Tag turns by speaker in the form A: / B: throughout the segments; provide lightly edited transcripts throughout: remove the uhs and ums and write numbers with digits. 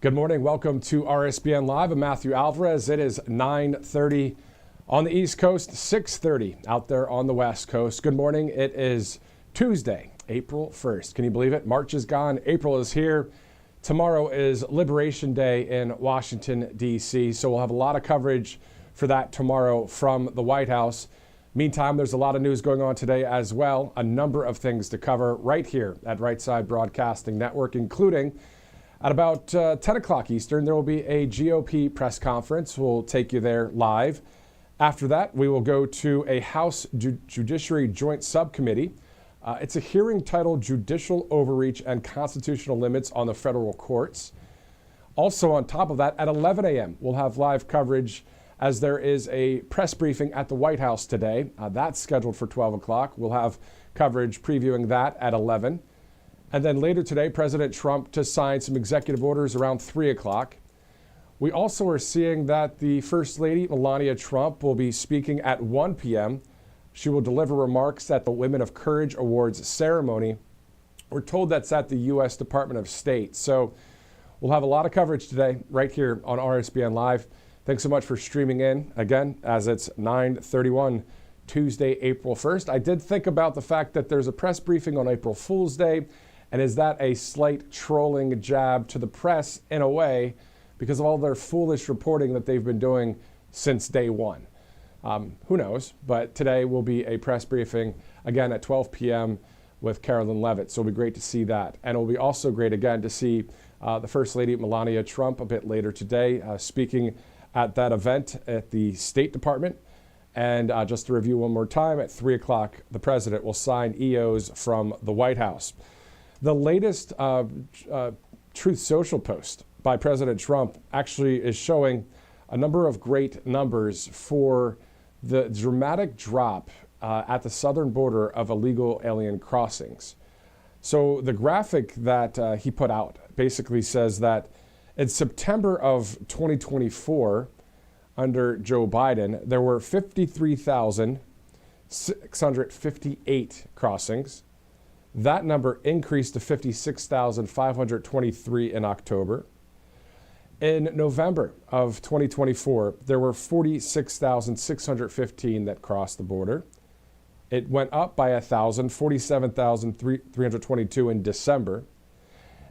A: Good morning. Welcome to RSBN Live. I'm Matthew Alvarez. It is 9:30 on the East Coast, 6:30 out there on the West Coast. Good morning. It is Tuesday, April 1st. Can you believe it? March is gone. April is here. Tomorrow is Liberation Day in Washington, D.C., so we'll have a lot of coverage for that tomorrow from the White House. Meantime, there's a lot of news going on today as well. A number of things to cover right here at Right Side Broadcasting Network, including at about 10 o'clock Eastern, there will be a GOP press conference. We'll take you there live. After that, we will go to a House Judiciary Joint Subcommittee. It's a hearing titled Judicial Overreach and Constitutional Limits on the Federal Courts. Also on top of that, at 11 a.m., we'll have live coverage as there is a press briefing at the White House today. That's scheduled for 12 o'clock. We'll have coverage previewing that at 11. And then later today, President Trump to sign some executive orders around 3 o'clock. We also are seeing that the First Lady, Melania Trump, will be speaking at 1 p.m. She will deliver remarks at the Women of Courage Awards ceremony. We're told that's at the U.S. Department of State. So we'll have a lot of coverage today right here on RSBN Live. Thanks so much for streaming in, again, as it's 9:31 Tuesday, April 1st. I did think about the fact that there's a press briefing on April Fool's Day. And is that a slight trolling jab to the press in a way because of all their foolish reporting that they've been doing since day one? Who knows? But today will be a press briefing, again, at 12 p.m. with Carolyn Levitt. So it'll be great to see that. And it'll be also great, again, to see the First Lady, Melania Trump, a bit later today, speaking at that event at the State Department. And just to review one more time, at 3 o'clock, the president will sign EOs from the White House. The latest Truth Social post by President Trump actually is showing a number of great numbers for the dramatic drop at the southern border of illegal alien crossings. So the graphic that he put out basically says that in September of 2024, under Joe Biden, there were 53,658 crossings. That number increased to 56,523 in October. In November of 2024, there were 46,615 that crossed the border. It went up by 1,000, 47,322 in December.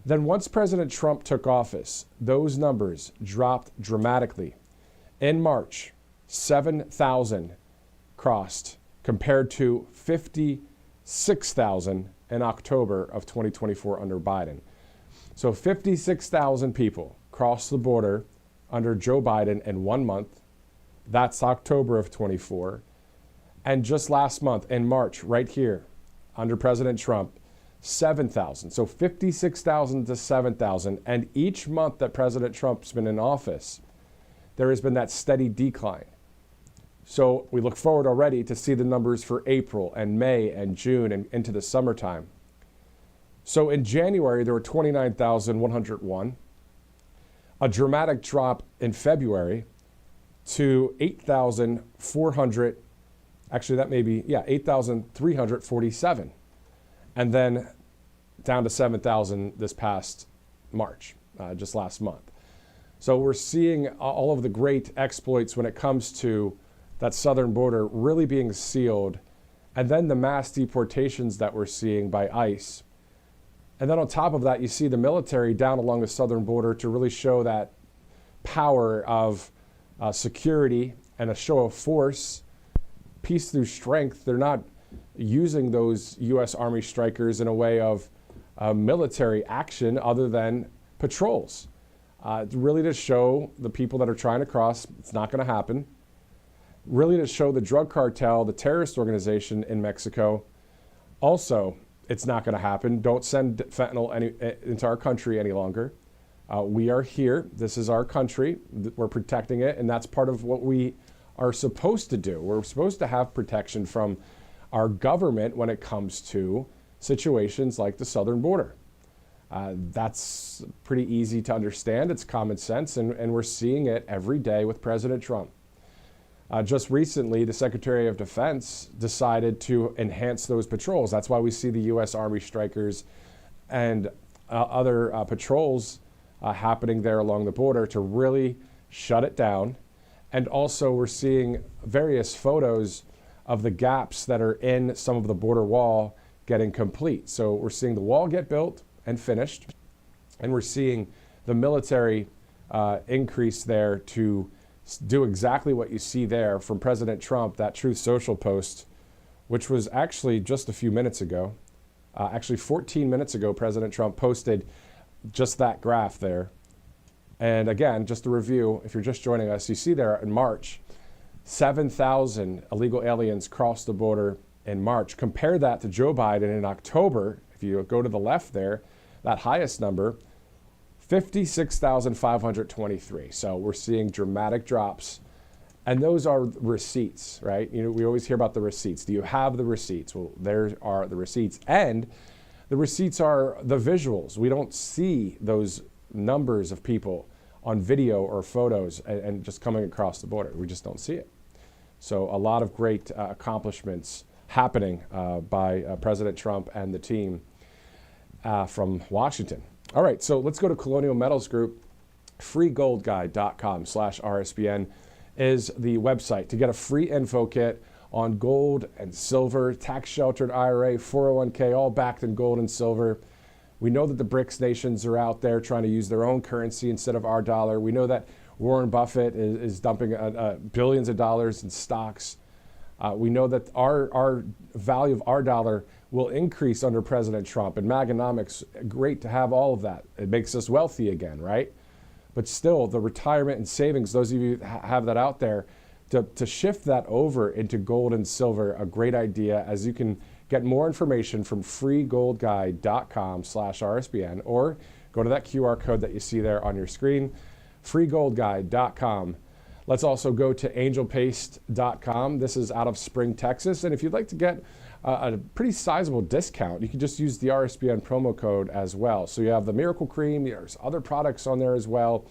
A: Then once President Trump took office, those numbers dropped dramatically. In March, 7,000 crossed compared to 56,000 in October of 2024 under Biden. So 56,000 people crossed the border under Joe Biden in 1 month. That's October of 24. And just last month in March, right here, under President Trump, 7,000. So 56,000 to 7,000. And each month that President Trump's been in office, there has been that steady decline. So we look forward already to see the numbers for April and May and June and into the summertime. So in January, there were 29,101. A dramatic drop in February to 8,400. Actually, that may be, 8,347. And then down to 7,000 this past March, just last month. So we're seeing all of the great exploits when it comes to that southern border really being sealed, and then the mass deportations that we're seeing by ICE. And then on top of that, you see the military down along the southern border to really show that power of security and a show of force, peace through strength. They're not using those U.S. Army strikers in a way of military action other than patrols. Really to show the people that are trying to cross, it's not going to happen. Really to show the drug cartel, the terrorist organization in Mexico, also, it's not going to happen. Don't send fentanyl into our country any longer. We are here. This is our country. We're protecting it, and that's part of what we are supposed to do. We're supposed to have protection from our government when it comes to situations like the southern border. That's pretty easy to understand. It's common sense, and we're seeing it every day with President Trump. Just recently, the Secretary of Defense decided to enhance those patrols. That's why we see the U.S. Army strikers and other patrols happening there along the border to really shut it down. And also we're seeing various photos of the gaps that are in some of the border wall getting complete. So we're seeing the wall get built and finished, and we're seeing the military increase there to do exactly what you see there from President Trump, that Truth Social post, which was actually just a few minutes ago. Actually 14 minutes ago, President Trump posted just that graph there. And again, just a review, if you're just joining us, you see there in March, 7,000 illegal aliens crossed the border in March. Compare that to Joe Biden in October. If you go to the left there, that highest number, 56,523. So we're seeing dramatic drops. And those are receipts, right? You know, we always hear about the receipts. Do you have the receipts? Well, there are the receipts. And the receipts are the visuals. We don't see those numbers of people on video or photos and just coming across the border. We just don't see it. So a lot of great accomplishments happening by President Trump and the team from Washington. All right, so let's go to Colonial Metals Group. freegoldguide.com/RSBN is the website to get a free info kit on gold and silver, tax-sheltered IRA, 401k, all backed in gold and silver. We know that the BRICS nations are out there trying to use their own currency instead of our dollar. We know that Warren Buffett is dumping billions of dollars in stocks. We know that our value of our dollar will increase under President Trump. And Maganomics, great to have all of that. It makes us wealthy again, right? But still, the retirement and savings, those of you have that out there, to shift that over into gold and silver, a great idea, as you can get more information from freegoldguide.com/RSBN, or go to that QR code that you see there on your screen, freegoldguide.com. Let's also go to angelpaste.com. This is out of Spring, Texas. And if you'd like to get a pretty sizable discount, you can just use the RSBN promo code as well. So you have the Miracle Cream, there's other products on there as well.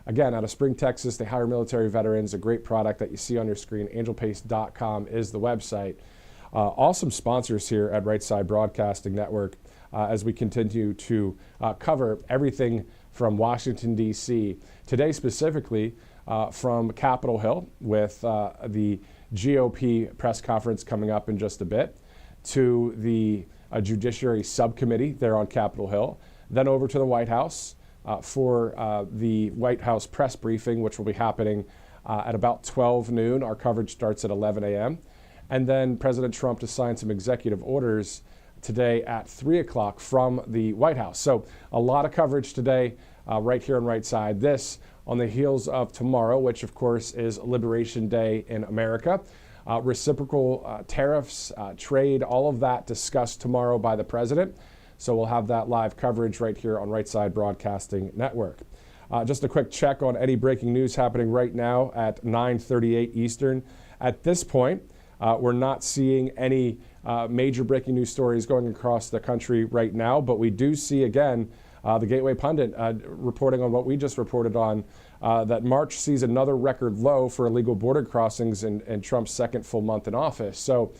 A: Again, out of Spring, Texas, they hire military veterans, a great product that you see on your screen. Angelpaste.com is the website. Awesome sponsors here at Right Side Broadcasting Network as we continue to cover everything from Washington, D.C. Today specifically from Capitol Hill with the GOP press conference coming up in just a bit, to the Judiciary Subcommittee there on Capitol Hill, then over to the White House for the White House press briefing, which will be happening at about 12 noon. Our coverage starts at 11 a.m. And then President Trump to sign some executive orders today at 3 o'clock from the White House. So a lot of coverage today right here on Right Side. This on the heels of tomorrow, which of course is Liberation Day in America. Reciprocal tariffs, trade, all of that discussed tomorrow by the president. So we'll have that live coverage right here on Right Side Broadcasting Network. Just a quick check on any breaking news happening right now at 9:38 Eastern. At this point, we're not seeing any major breaking news stories going across the country right now, but we do see, again, the Gateway Pundit reporting on what we just reported on, that March sees another record low for illegal border crossings in Trump's second full month in office. So,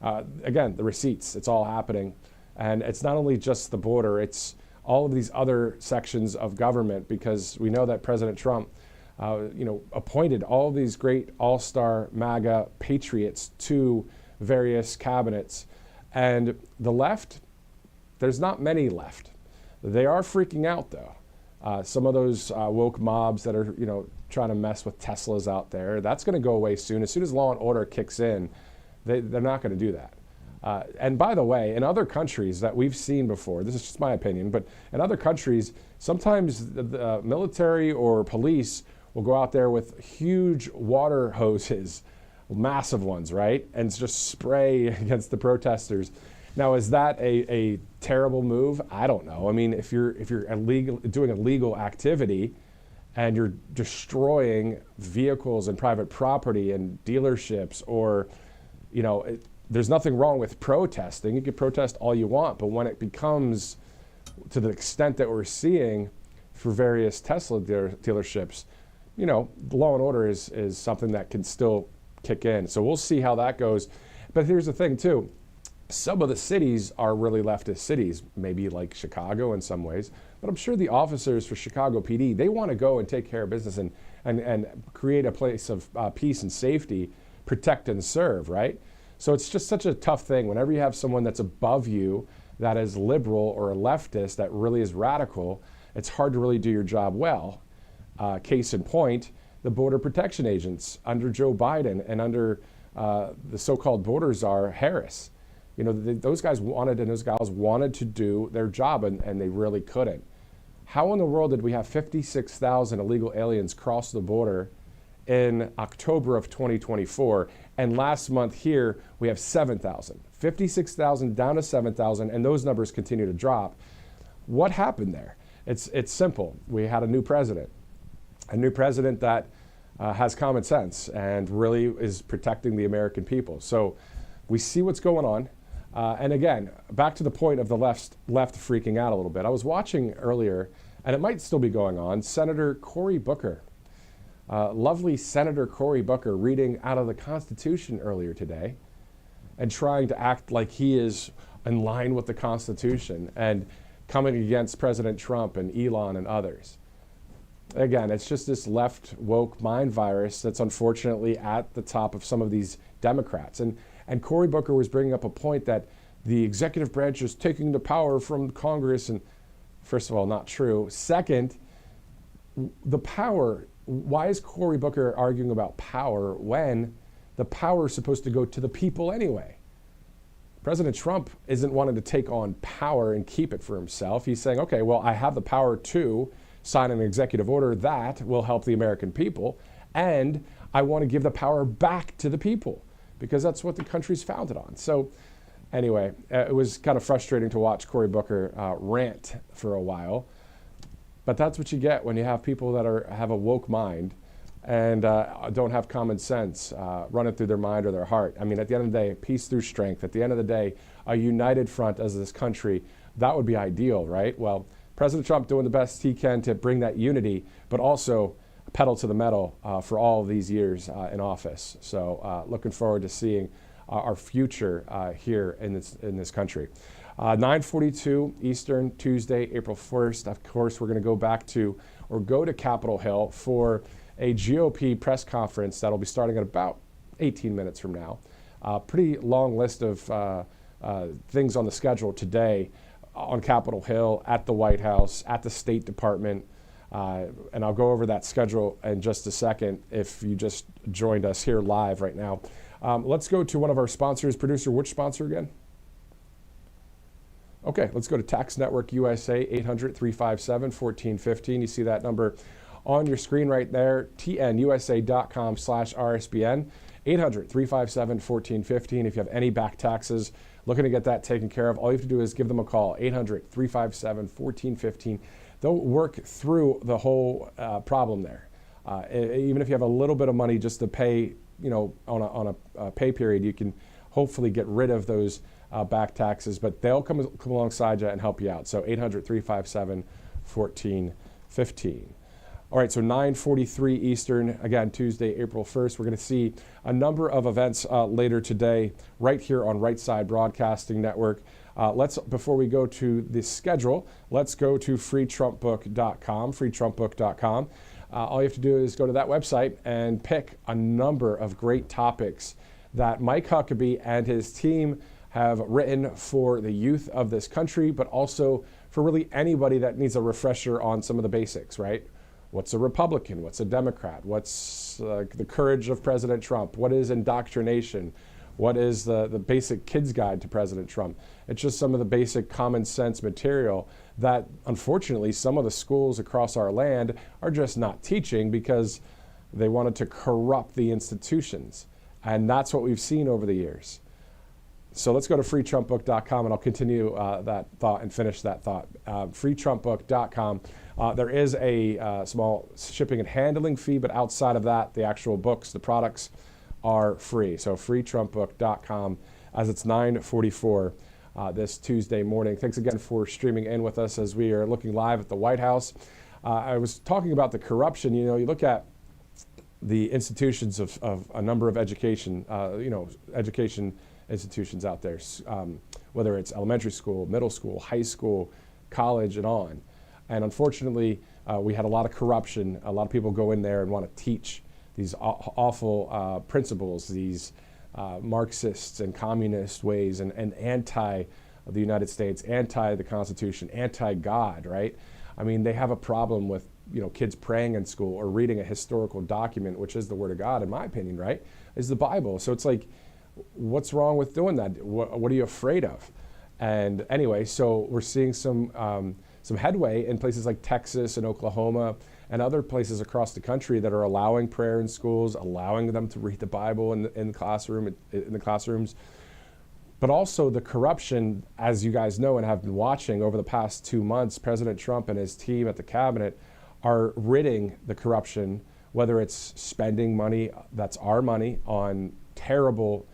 A: again, the receipts, it's all happening. And it's not only just the border, it's all of these other sections of government, because we know that President Trump appointed all of these great all-star MAGA patriots to various cabinets. And the left, there's not many left. They are freaking out, though. Some of those woke mobs that are, trying to mess with Teslas out there, that's going to go away soon. As soon as law and order kicks in, they're not going to do that. And by the way, in other countries that we've seen before, this is just my opinion, but in other countries, sometimes the military or police will go out there with huge water hoses, massive ones, right? And just spray against the protesters. Now, is that a terrible move? I don't know. I mean, if you're doing illegal activity and you're destroying vehicles and private property and dealerships, or, there's nothing wrong with protesting. You can protest all you want, but when it becomes to the extent that we're seeing for various Tesla dealerships, law and order is something that can still kick in. So we'll see how that goes. But here's the thing, too. Some of the cities are really leftist cities, maybe like Chicago in some ways, but I'm sure the officers for Chicago PD, they want to go and take care of business and create a place of peace and safety, protect and serve, right? So it's just such a tough thing whenever you have someone that's above you that is liberal or a leftist that really is radical. It's hard to really do your job well. Case in point, the border protection agents under Joe Biden and under the so-called border czar Harris. You know, those guys wanted and those gals wanted to do their job, and they really couldn't. How in the world did we have 56,000 illegal aliens cross the border in October of 2024, and last month here we have 7,000? 56,000 down to 7,000, and those numbers continue to drop. What happened there? It's simple. We had a new president that has common sense and really is protecting the American people. So we see what's going on. And again, back to the point of the left freaking out a little bit. I was watching earlier, and it might still be going on, Senator Cory Booker. Lovely Senator Cory Booker reading out of the Constitution earlier today and trying to act like he is in line with the Constitution and coming against President Trump and Elon and others. Again, it's just this left woke mind virus that's unfortunately at the top of some of these Democrats. And Cory Booker was bringing up a point that the executive branch is taking the power from Congress. And first of all, not true. Second, the power, why is Cory Booker arguing about power when the power is supposed to go to the people anyway? President Trump isn't wanting to take on power and keep it for himself. He's saying, okay, well, I have the power to sign an executive order that will help the American people, and I want to give the power back to the people, because that's what the country's founded on. So anyway, it was kind of frustrating to watch Cory Booker rant for a while, but that's what you get when you have people that have a woke mind and don't have common sense running through their mind or their heart. I mean, at the end of the day, peace through strength. At the end of the day, a united front as this country, that would be ideal, right? Well, President Trump doing the best he can to bring that unity, but also pedal to the metal for all of these years in office. So looking forward to seeing our future here in this country. 9:42 Eastern, Tuesday, April 1st. Of course, we're going to go to Capitol Hill for a GOP press conference that'll be starting at about 18 minutes from now. Pretty long list of things on the schedule today on Capitol Hill, at the White House, at the State Department. And I'll go over that schedule in just a second if you just joined us here live right now. Let's go to one of our sponsors. Producer, which sponsor again? Okay, let's go to Tax Network USA, 800-357-1415. You see that number on your screen right there, tnusa.com/RSBN, 800-357-1415. If you have any back taxes, looking to get that taken care of, all you have to do is give them a call, 800-357-1415. They'll work through the whole problem there. Even if you have a little bit of money just to pay, on a pay period, you can hopefully get rid of those back taxes, but they'll come alongside you and help you out. So 800-357-1415. All right, so 9:43 Eastern, again, Tuesday, April 1st. We're going to see a number of events later today right here on Right Side Broadcasting Network. Before we go to the schedule, let's go to freetrumpbook.com, freetrumpbook.com. All you have to do is go to that website and pick a number of great topics that Mike Huckabee and his team have written for the youth of this country, but also for really anybody that needs a refresher on some of the basics, right? What's a Republican? What's a Democrat? What's the courage of President Trump? What is indoctrination? What is the basic kid's guide to President Trump? It's just some of the basic common sense material that, unfortunately, some of the schools across our land are just not teaching because they wanted to corrupt the institutions. And that's what we've seen over the years. So let's go to freetrumpbook.com, and I'll continue that thought and finish that thought. Freetrumpbook.com. There is a small shipping and handling fee, but outside of that, the actual books, the products are free. So freetrumpbook.com, as it's 9:44 this Tuesday morning. Thanks again for streaming in with us as we are looking live at the White House. I was talking about the corruption. You look at the institutions of a number of education, education institutions out there, whether it's elementary school, middle school, high school, college, and on. And unfortunately, we had a lot of corruption. A lot of people go in there and want to teach these awful principles, these Marxist and communist ways, and anti the United States, anti the Constitution, anti-God, right? I mean, they have a problem with kids praying in school or reading a historical document, which is the Word of God, in my opinion, right? Is the Bible. So it's like, what's wrong with doing that? What are you afraid of? And anyway, so we're seeing some headway in places like Texas and Oklahoma and other places across the country that are allowing prayer in schools, allowing them to read the Bible in the classrooms. But also the corruption, as you guys know and have been watching over the past 2 months, President Trump and his team at the cabinet are ridding the corruption, whether it's spending money, that's our money, on terrible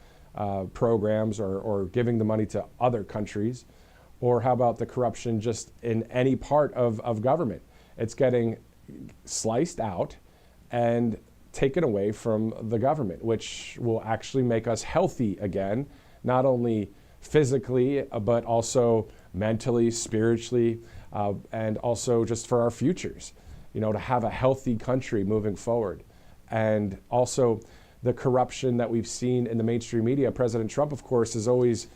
A: programs or giving the money to other countries, or how about the corruption just in any part of government? It's getting sliced out and taken away from the government, which will actually make us healthy again, not only physically, but also mentally, spiritually, and also just for our futures, to have a healthy country moving forward. And also the corruption that we've seen in the mainstream media. President Trump, of course, has always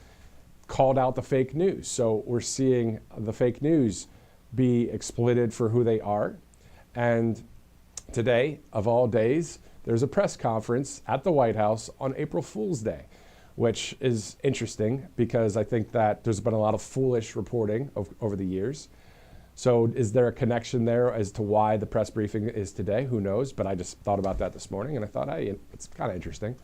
A: called out the fake news. So we're seeing the fake news be exploited for who they are. And today, of all days, there's a press conference at the White House on April Fool's Day, which is interesting because I think that there's been a lot of foolish reporting over the years. So is there a connection there as to why the press briefing is today? Who knows? But I just thought about that this morning and I thought, hey, it's kind of interesting.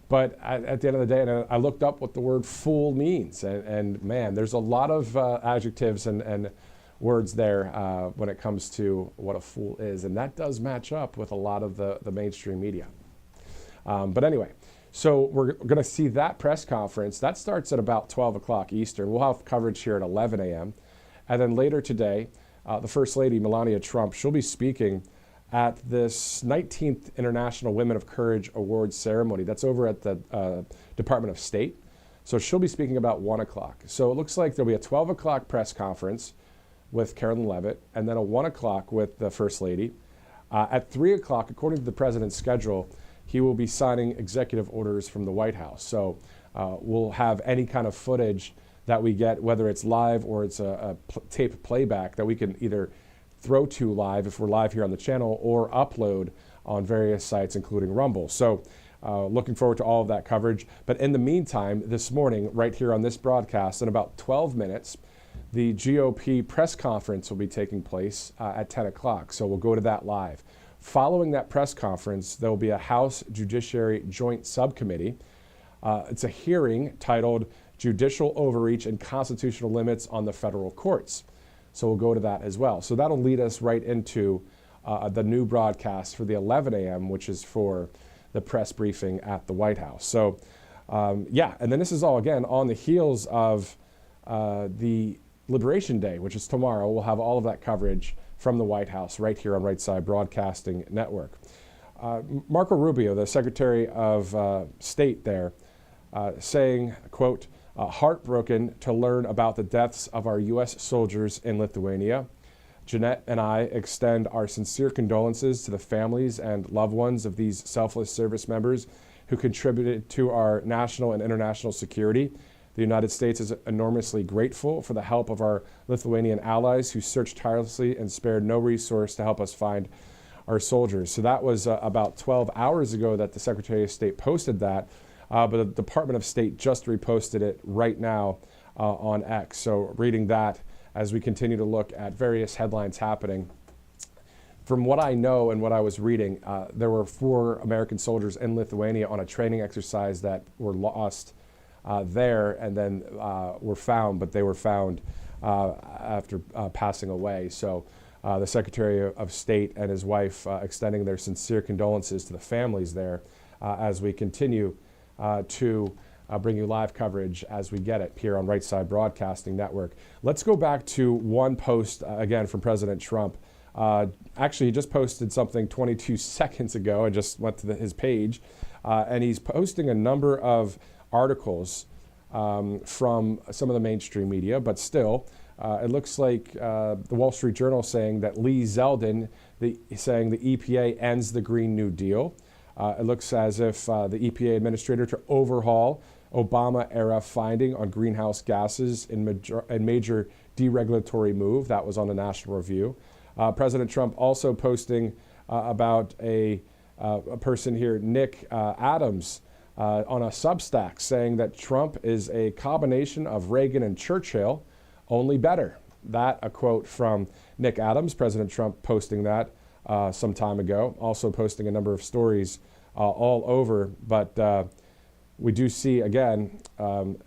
A: But at the end of the day, and I looked up what the word fool means. And man, there's a lot of adjectives and words there when it comes to what a fool is. And that does match up with a lot of the mainstream media. But anyway, so we're going to see that press conference. That starts at about 12 o'clock Eastern. We'll have coverage here at 11 a.m. And then later today, the First Lady, Melania Trump, she'll be speaking at this 19th International Women of Courage Awards ceremony. That's over at the Department of State. So she'll be speaking about 1 o'clock. So it looks like there'll be a 12 o'clock press conference with Carolyn Levitt, and then a 1 o'clock with the First Lady. At 3 o'clock, according to the president's schedule, he will be signing executive orders from the White House. So we'll have any kind of footage that we get, whether it's live or it's a tape playback, that we can either throw to live if we're live here on the channel or upload on various sites, including Rumble. So looking forward to all of that coverage. But in the meantime, this morning, right here on this broadcast, in about 12 minutes, the GOP press conference will be taking place at 10 o'clock. So we'll go to that live. Following that press conference, there will be a House Judiciary Joint Subcommittee. It's a hearing titled Judicial Overreach and Constitutional Limits on the Federal Courts. So we'll go to that as well. So that'll lead us right into the new broadcast for the 11 a.m., which is for the press briefing at the White House. So yeah, and then this is all, again, on the heels of the Liberation Day, which is tomorrow. We'll have all of that coverage from the White House right here on Right Side Broadcasting Network. Marco Rubio, the Secretary of State there, saying, quote, heartbroken to learn about the deaths of our U.S. soldiers in Lithuania. Jeanette and I extend our sincere condolences to the families and loved ones of these selfless service members who contributed to our national and international security. The United States is enormously grateful for the help of our Lithuanian allies who searched tirelessly and spared no resource to help us find our soldiers. So that was about 12 hours ago that the Secretary of State posted that. But the Department of State just reposted it right now on X. So reading that as we continue to look at various headlines happening. From what I know and what I was reading, there were 4 American soldiers in Lithuania on a training exercise that were lost there and then were found, but they were found after passing away. So the Secretary of State and his wife extending their sincere condolences to the families there as we continue to bring you live coverage as we get it here on Right Side Broadcasting Network. Let's go back to one post again from President Trump. Actually, he just posted something 22 seconds ago. I just went to his page, and he's posting a number of articles from some of the mainstream media, but still, it looks like the Wall Street Journal saying that Lee Zeldin, saying the EPA ends the Green New Deal. It looks as if the EPA administrator to overhaul Obama-era finding on greenhouse gases in major deregulatory move. That was on the National Review. President Trump also posting about a person here, Nick Adams, on a Substack, saying that Trump is a combination of Reagan and Churchill, only better. That a quote from Nick Adams, President Trump posting that some time ago, also posting a number of stories all over. But we do see, again,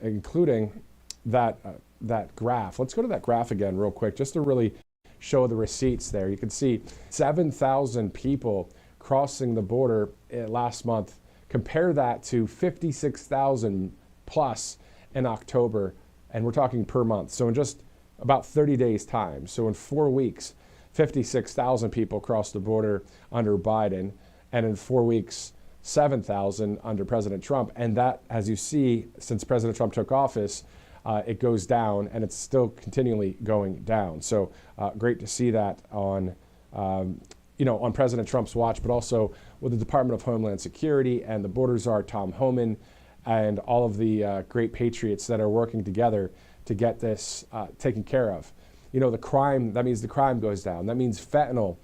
A: including that graph. Let's go to that graph again real quick, just to really show the receipts there. You can see 7,000 people crossing the border last month. Compare that to 56,000 plus in October, and we're talking per month. So in just about 30 days' time, so in 4 weeks, 56,000 people crossed the border under Biden, and in 4 weeks, 7,000 under President Trump. And that, as you see, since President Trump took office, it goes down, and it's still continually going down. So great to see that on, on President Trump's watch, but also with the Department of Homeland Security and the border czar, Tom Homan, and all of the great patriots that are working together to get this taken care of. The crime, that means the crime goes down. That means fentanyl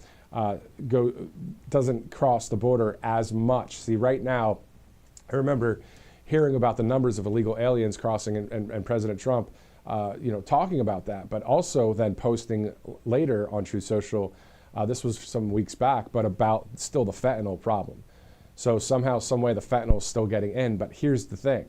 A: doesn't cross the border as much. See, right now, I remember hearing about the numbers of illegal aliens crossing and President Trump, talking about that, but also then posting later on Truth Social, this was some weeks back, but about still the fentanyl problem. So somehow, some way, the fentanyl is still getting in. But here's the thing.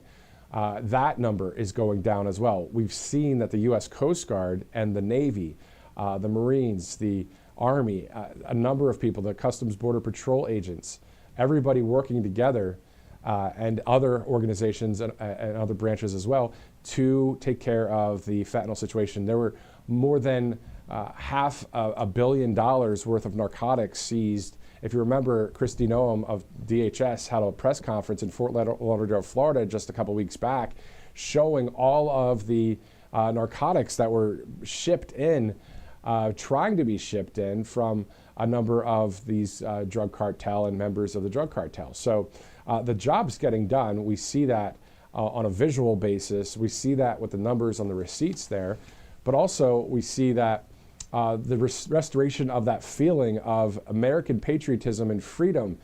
A: That number is going down as well. We've seen that the U.S. Coast Guard and the Navy, the Marines, the Army, a number of people, the Customs Border Patrol agents, everybody working together, and other organizations and other branches as well, to take care of the fentanyl situation. There were more than $500 million worth of narcotics seized. If you remember, Kristi Noem of DHS had a press conference in Fort Lauderdale, Florida, just a couple weeks back, showing all of the narcotics that were shipped in, trying to be shipped in from a number of these drug cartel and members of the drug cartel. So the job's getting done. We see that on a visual basis. We see that with the numbers on the receipts there. But also we see that the restoration of that feeling of American patriotism and freedom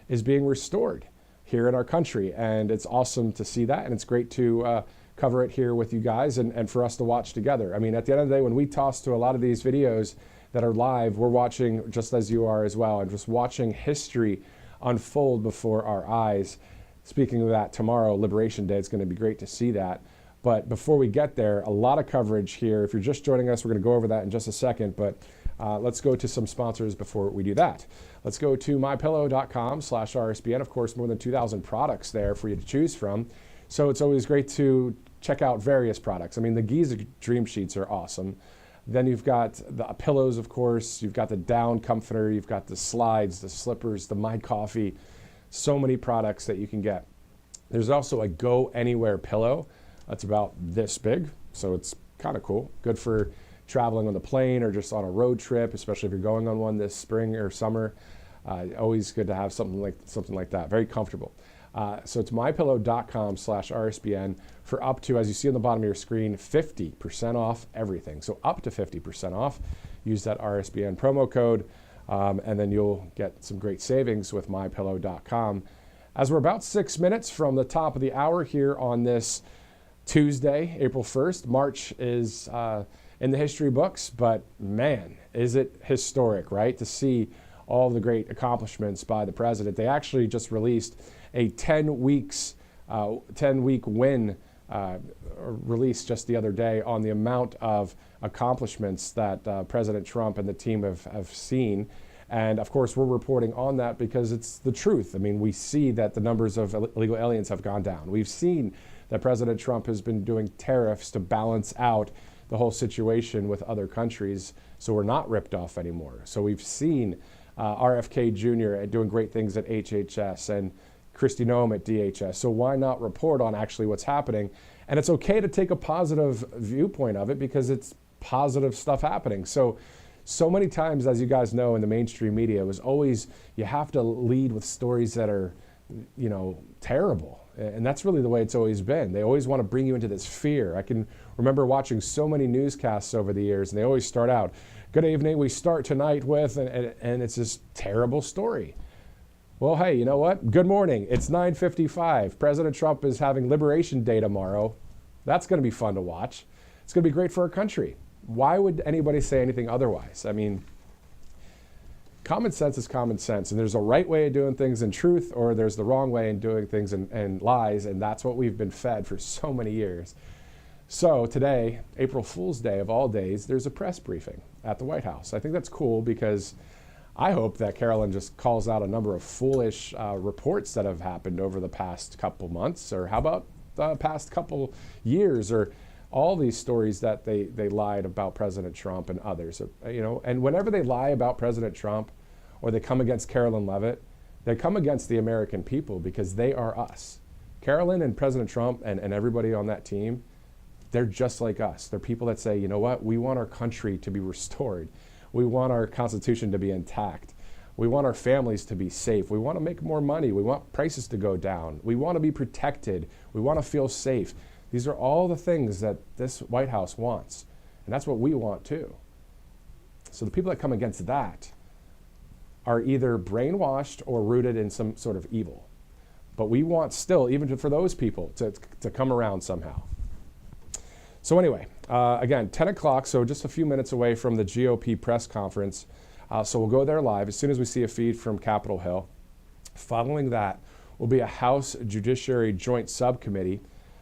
A: is being restored here in our country. And it's awesome to see that. And it's great to cover it here with you guys and for us to watch together. I mean, at the end of the day, when we toss to a lot of these videos that are live, we're watching just as you are as well, and just watching history unfold before our eyes. Speaking of that, tomorrow, Liberation Day, it's going to be great to see that. But before we get there, a lot of coverage here. If you're just joining us, we're going to go over that in just a second. But let's go to some sponsors before we do that. Let's go to mypillow.com/RSBN. Of course, more than 2,000 products there for you to choose from. So it's always great to check out various products. I mean, the Giza Dream Sheets are awesome. Then you've got the pillows, of course. You've got the down comforter. You've got the slides, the slippers, the My Coffee. So many products that you can get. There's also a Go Anywhere pillow. That's about this big, so it's kind of cool. Good for traveling on the plane or just on a road trip, especially if you're going on one this spring or summer. Always good to have something like that. Very comfortable. So it's mypillow.com/RSBN for up to, as you see on the bottom of your screen, 50% off everything. So up to 50% off. Use that RSBN promo code, and then you'll get some great savings with mypillow.com. As we're about 6 minutes from the top of the hour here on this Tuesday, April 1st. March is in the history books, but man, is it historic, right? To see all the great accomplishments by the president. They actually just released a 10-week win release just the other day on the amount of accomplishments that President Trump and the team have seen. And of course, we're reporting on that because it's the truth. I mean, we see that the numbers of illegal aliens have gone down. We've seen that President Trump has been doing tariffs to balance out the whole situation with other countries, so we're not ripped off anymore. So we've seen RFK Jr. doing great things at HHS and Kristi Noem at DHS. So why not report on actually what's happening? And it's okay to take a positive viewpoint of it because it's positive stuff happening. So many times, as you guys know, in the mainstream media, it was always, you have to lead with stories that are, terrible. And that's really the way it's always been. They always want to bring you into this fear. I can remember watching so many newscasts over the years, and they always start out, "Good evening, we start tonight with," and it's this terrible story. Well, hey, you know what? Good morning. It's 9:55. President Trump is having Liberation Day tomorrow. That's going to be fun to watch. It's going to be great for our country. Why would anybody say anything otherwise? I mean, common sense is common sense, and there's a right way of doing things in truth, or there's the wrong way in doing things in lies, and that's what we've been fed for so many years. So today, April Fool's Day of all days, there's a press briefing at the White House. I think that's cool because I hope that Carolyn just calls out a number of foolish reports that have happened over the past couple months, or how about the past couple years, or all these stories that they lied about President Trump and others, and whenever they lie about President Trump or they come against Carolyn Levitt, they come against the American people because they are us. Carolyn and President Trump and everybody on that team, they're just like us. They're people that say, you know what, we want our country to be restored. We want our Constitution to be intact. We want our families to be safe. We want to make more money. We want prices to go down. We want to be protected. We want to feel safe. These are all the things that this White House wants, and that's what we want too. So the people that come against that are either brainwashed or rooted in some sort of evil. But we want still, even for those people, to come around somehow. So anyway, again, 10 o'clock, so just a few minutes away from the GOP press conference. So we'll go there live as soon as we see a feed from Capitol Hill. Following that will be a House Judiciary Joint Subcommittee.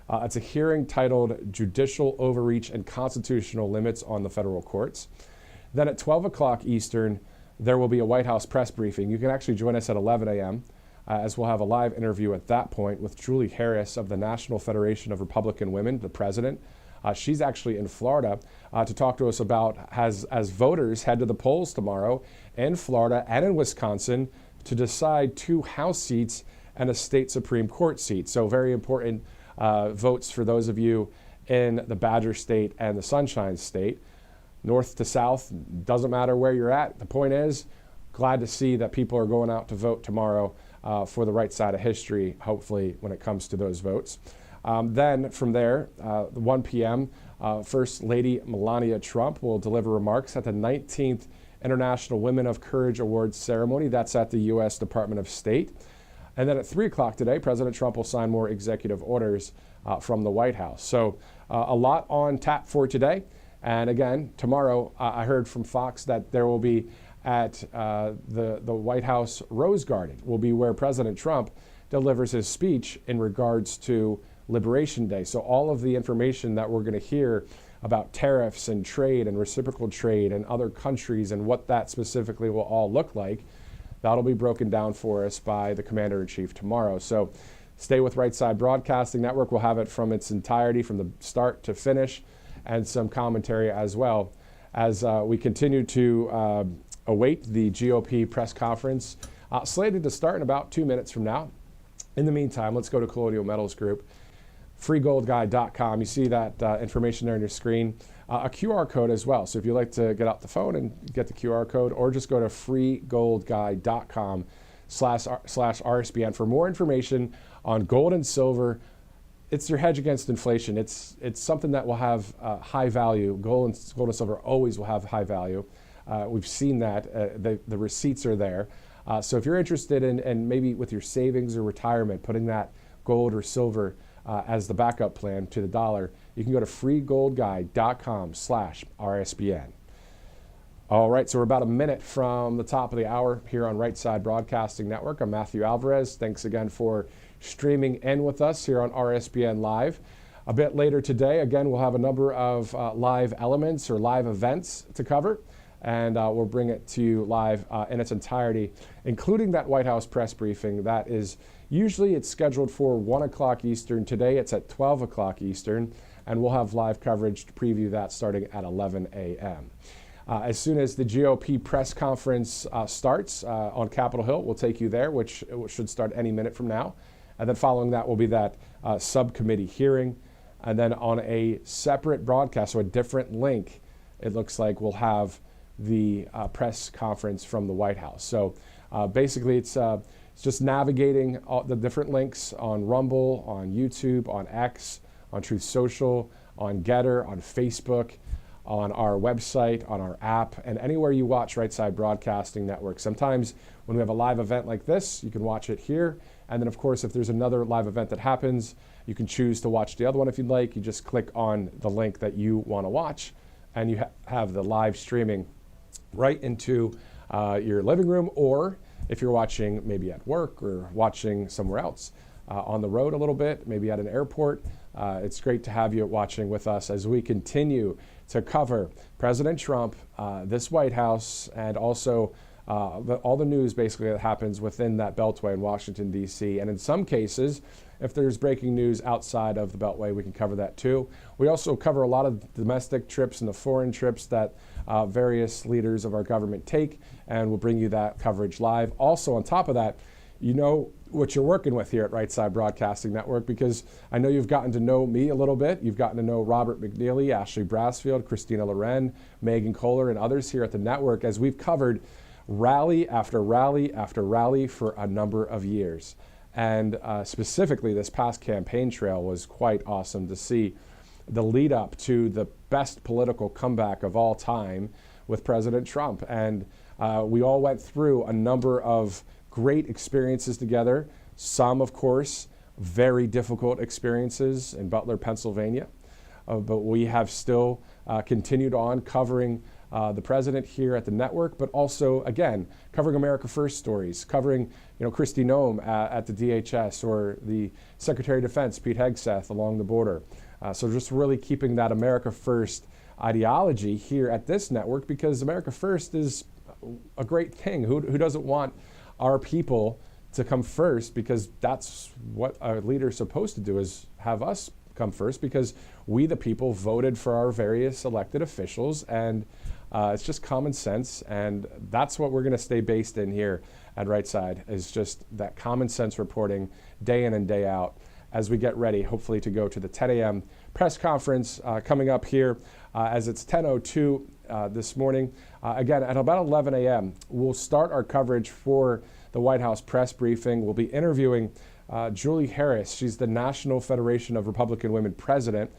A: It's a hearing titled Judicial Overreach and Constitutional Limits on the Federal Courts. Then at 12 o'clock Eastern, there will be a White House press briefing. You can actually join us at 11 a.m. As we'll have a live interview at that point with Julie Harris of the National Federation of Republican Women, the president. She's actually in Florida to talk to us about as voters head to the polls tomorrow in Florida and in Wisconsin to decide 2 House seats and a state Supreme Court seat. So very important votes for those of you in the Badger State and the Sunshine State. North to south, doesn't matter where you're at. The point is, glad to see that people are going out to vote tomorrow for the right side of history, hopefully, when it comes to those votes. Then from there, 1 p.m., First Lady Melania Trump will deliver remarks at the 19th International Women of Courage Awards ceremony. That's at the U.S. Department of State. And then at 3 o'clock today, President Trump will sign more executive orders from the White House. So a lot on tap for today. And again, tomorrow, I heard from Fox that there will be at the White House Rose Garden, will be where President Trump delivers his speech in regards to Liberation Day. So all of the information that we're going to hear about tariffs and trade and reciprocal trade and other countries and what that specifically will all look like, that'll be broken down for us by the Commander-in-Chief tomorrow. So stay with Right Side Broadcasting Network. We'll have it from its entirety, from the start to finish, and some commentary as well as we continue to await the GOP press conference, slated to start in about 2 minutes from now. In the meantime, let's go to Colonial Metals Group, freegoldguy.com. You see that information there on your screen. A QR code as well. So if you'd like to get out the phone and get the QR code, or just go to freegoldguy.com/RSBN for more information on gold and silver. It's your hedge against inflation. It's something that will have high value. Gold and silver always will have high value. We've seen that. The receipts are there. So if you're interested in maybe with your savings or retirement, putting that gold or silver as the backup plan to the dollar, you can go to freegoldguy.com/RSBN. All right, so we're about a minute from the top of the hour here on Right Side Broadcasting Network. I'm Matthew Alvarez. Thanks again for streaming in with us here on RSBN Live. A bit later today, again, we'll have a number of live elements or live events to cover, and we'll bring it to you live in its entirety, including that White House press briefing. That is usually it's scheduled for 1 o'clock Eastern. Today it's at 12 o'clock Eastern, and we'll have live coverage to preview that starting at 11 a.m. As soon as the GOP press conference starts on Capitol Hill, we'll take you there, which should start any minute from now. And then following that will be that subcommittee hearing. And then on a separate broadcast, so a different link, it looks like we'll have the press conference from the White House. So basically it's just navigating all the different links on Rumble, on YouTube, on X, on Truth Social, on Getter, on Facebook, on our website, on our app, and anywhere you watch Right Side Broadcasting Network. Sometimes when we have a live event like this, you can watch it here. And then, of course, if there's another live event that happens, you can choose to watch the other one if you'd like. You just click on the link that you want to watch, and you have the live streaming right into your living room, or if you're watching maybe at work or watching somewhere else, on the road a little bit, maybe at an airport. It's great to have you watching with us as we continue to cover President Trump, this White House, and also all the news basically that happens within that Beltway in Washington, D.C. And in some cases, if there's breaking news outside of the Beltway, we can cover that too. We also cover a lot of domestic trips and the foreign trips that various leaders of our government take, and we'll bring you that coverage live. Also, on top of that, you know what you're working with here at Right Side Broadcasting Network, because I know you've gotten to know me a little bit. You've gotten to know Robert McNeely, Ashley Brassfield, Christina Loren, Megan Kohler, and others here at the network as we've covered rally after rally after rally for a number of years. And specifically, this past campaign trail was quite awesome to see the lead up to the best political comeback of all time with President Trump. And we all went through a number of great experiences together. Some, of course, very difficult experiences in Butler, Pennsylvania. But we have still continued on covering the president here at the network, but also, again, covering America First stories, covering Kristi Noem at the DHS, or the Secretary of Defense, Pete Hegseth, along the border. So just really keeping that America First ideology here at this network, because America First is a great thing. Who doesn't want our people to come first? Because that's what a leader is supposed to do, is have us come first, because we the people voted for our various elected officials, and it's just common sense. And that's what we're going to stay based in here at Right Side, is just that common sense reporting day in and day out as we get ready, hopefully, to go to the 10 a.m. press conference coming up here as it's 10:02 this morning. Again, at about 11 a.m., we'll start our coverage for the White House press briefing. We'll be interviewing Julie Harris. She's the National Federation of Republican Women president.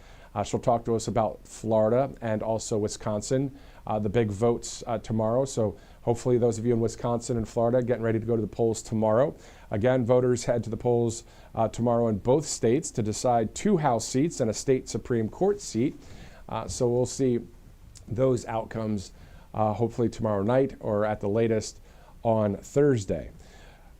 A: She'll talk to us about Florida and also Wisconsin, the big votes tomorrow. So hopefully those of you in Wisconsin and Florida getting ready to go to the polls tomorrow. Again, voters head to the polls tomorrow in both states to decide 2 House seats and a state Supreme Court seat. So we'll see those outcomes hopefully tomorrow night, or at the latest on Thursday.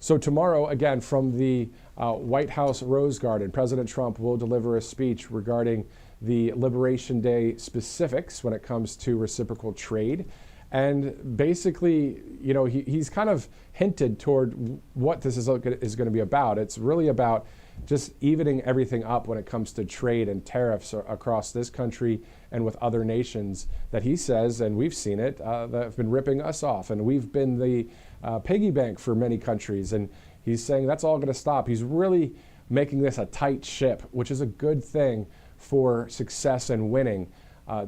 A: So tomorrow, again, from the White House Rose Garden, President Trump will deliver a speech regarding the Liberation Day specifics when it comes to reciprocal trade. And basically, he's kind of hinted toward what this is going to be about. It's really about just evening everything up when it comes to trade and tariffs across this country and with other nations that he says, and we've seen it, that have been ripping us off. And we've been the piggy bank for many countries. And he's saying that's all going to stop. He's really making this a tight ship, which is a good thing for success and winning,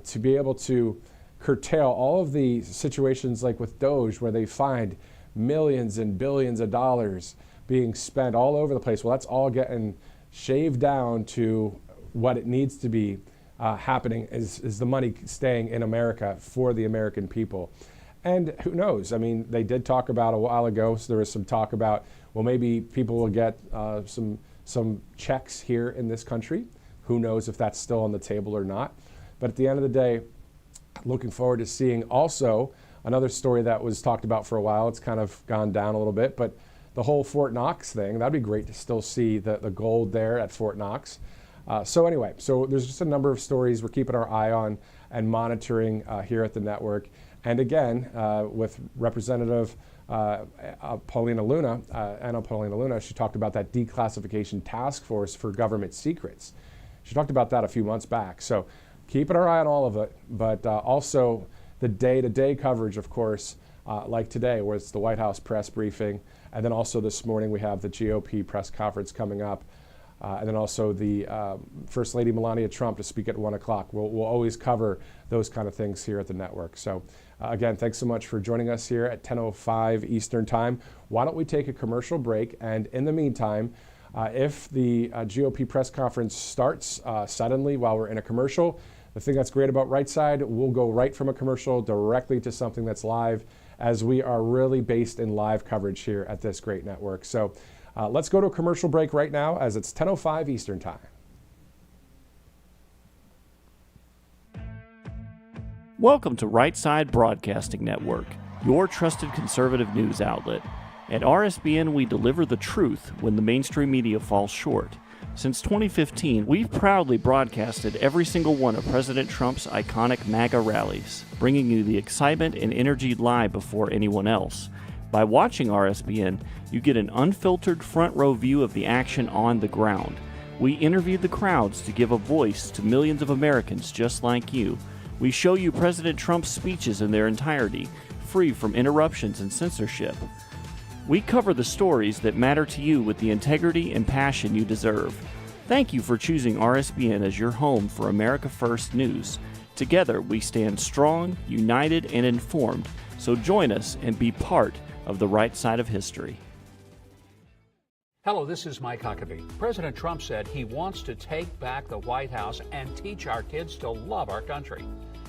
A: to be able to curtail all of the situations like with Doge, where they find millions and billions of dollars being spent all over the place. Well, that's all getting shaved down to what it needs to be happening is the money staying in America for the American people. And who knows? I mean, they did talk about a while ago, so there was some talk about, well, maybe people will get some checks here in this country. Who knows if that's still on the table or not. But at the end of the day, looking forward to seeing also another story that was talked about for a while. It's kind of gone down a little bit, but the whole Fort Knox thing, that'd be great to still see the gold there at Fort Knox. So anyway, so there's just a number of stories we're keeping our eye on and monitoring here at the network. And again, with Representative Paulina Luna, Anna Paulina Luna, she talked about that declassification task force for government secrets. She talked about that a few months back. So keeping our eye on all of it, but also the day-to-day coverage, of course, like today, where it's the White House press briefing. And then also this morning, we have the GOP press conference coming up. And then also the First Lady Melania Trump to speak at 1 o'clock. We'll always cover those kind of things here at the network. So again, thanks so much for joining us here at 10:05 Eastern Time. Why don't we take a commercial break? And in the meantime, if the GOP press conference starts suddenly while we're in a commercial, the thing that's great about Right Side, we'll go right from a commercial directly to something that's live, as we are really based in live coverage here at this great network. So let's go to a commercial break right now, as it's 10:05 Eastern Time.
B: Welcome to Right Side Broadcasting Network, your trusted conservative news outlet. At RSBN, we deliver the truth when the mainstream media falls short. Since 2015, we've proudly broadcasted every single one of President Trump's iconic MAGA rallies, bringing you the excitement and energy live before anyone else. By watching RSBN, you get an unfiltered front row view of the action on the ground. We interview the crowds to give a voice to millions of Americans just like you. We show you President Trump's speeches in their entirety, free from interruptions and censorship. We cover the stories that matter to you with the integrity and passion you deserve. Thank you for choosing RSBN as your home for America First News. Together, we stand strong, united, and informed. So join us and be part of the right side of history.
C: Hello, this is Mike Huckabee. President Trump said he wants to take back the White House and teach our kids to love our country.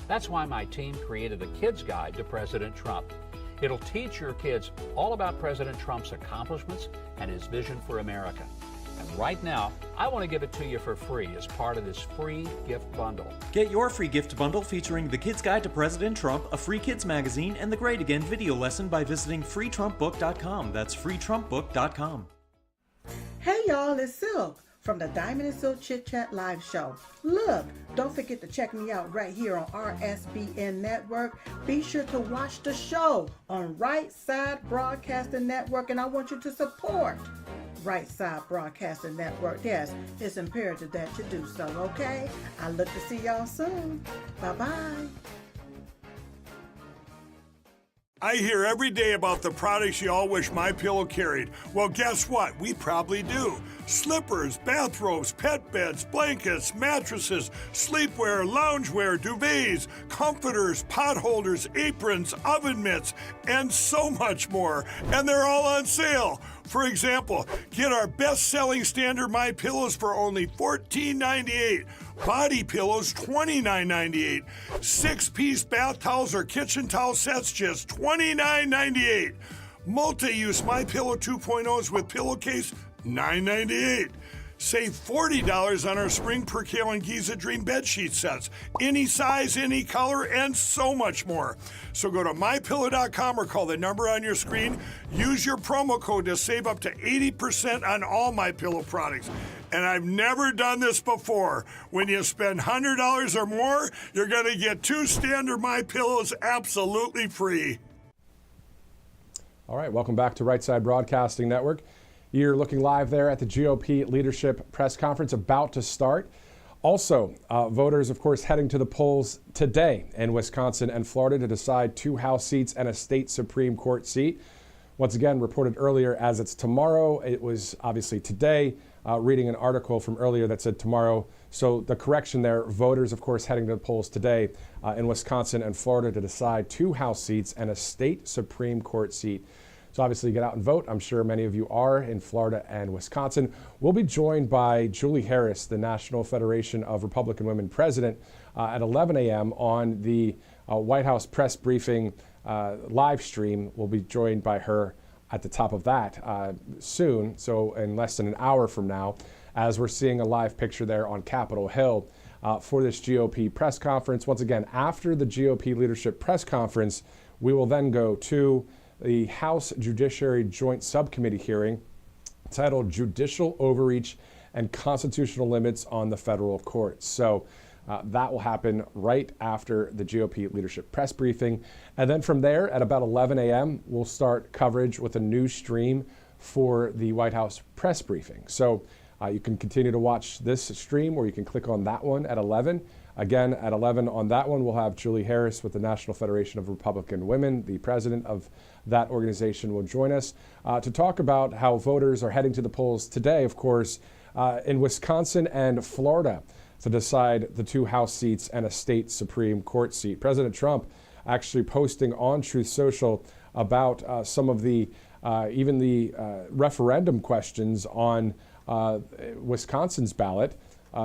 C: That's why my team created the Kids Guide to President Trump. It'll teach your kids all about President Trump's accomplishments and his vision for America. And right now, I want to give it to you for free as part of this free gift bundle.
D: Get your free gift bundle featuring the Kids Guide to President Trump, a free kids magazine, and the Great Again video lesson by visiting freetrumpbook.com. That's freetrumpbook.com.
E: Hey y'all, it's Silk from the Diamond and Silk Chit Chat live show. Look, don't forget to check me out right here on RSBN Network. Be sure to watch the show on Right Side Broadcasting Network, and I want you to support Right Side Broadcasting Network. Yes, it's imperative that you do so, okay? I look to see y'all soon. Bye-bye.
F: I hear every day about the products you all wish MyPillow carried. Well, guess what? We probably do. Slippers, bathrobes, pet beds, blankets, mattresses, sleepwear, loungewear, duvets, comforters, pot holders, aprons, oven mitts, and so much more. And they're all on sale. For example, get our best-selling standard MyPillows for only $14.98. Body pillows, $29.98. 6-piece bath towels or kitchen towel sets, just $29.98. Multi-use MyPillow 2.0s with pillowcase, $9.98. Save $40 on our Spring Percale and Giza Dream bedsheet sets. Any size, any color, and so much more. So go to MyPillow.com or call the number on your screen. Use your promo code to save up to 80% on all MyPillow products. And I've never done this before. When you spend $100 or more, you're going to get 2 standard MyPillows absolutely free.
A: All right, welcome back to Right Side Broadcasting Network. You're looking live there at the GOP leadership press conference about to start. Also, voters, of course, heading to the polls today in Wisconsin and Florida to decide 2 House seats and a state Supreme Court seat. Once again, reported earlier as it's tomorrow. It was obviously today, reading an article from earlier that said tomorrow. So the correction there, voters, of course, heading to the polls today in Wisconsin and Florida to decide 2 House seats and a state Supreme Court seat. So obviously get out and vote. I'm sure many of you are in Florida and Wisconsin. We'll be joined by Julie Harris, the National Federation of Republican Women president, at 11 a.m. on the White House press briefing live stream. We'll be joined by her at the top of that soon, so in less than an hour from now, as we're seeing a live picture there on Capitol Hill for this GOP press conference. Once again, after the GOP leadership press conference, we will then go to the House Judiciary Joint Subcommittee hearing titled Judicial Overreach and Constitutional Limits on the Federal Courts. So that will happen right after the GOP leadership press briefing. And then from there at about 11 a.m., we'll start coverage with a news stream for the White House press briefing. So you can continue to watch this stream, or you can click on that one at 11. Again, at 11 on that one, we'll have Julie Harris with the National Federation of Republican Women. The president of that organization will join us to talk about how voters are heading to the polls today, of course, in Wisconsin and Florida to decide the 2 House seats and a state Supreme Court seat. President Trump actually posting on Truth Social about some of the even the referendum questions on Wisconsin's ballot.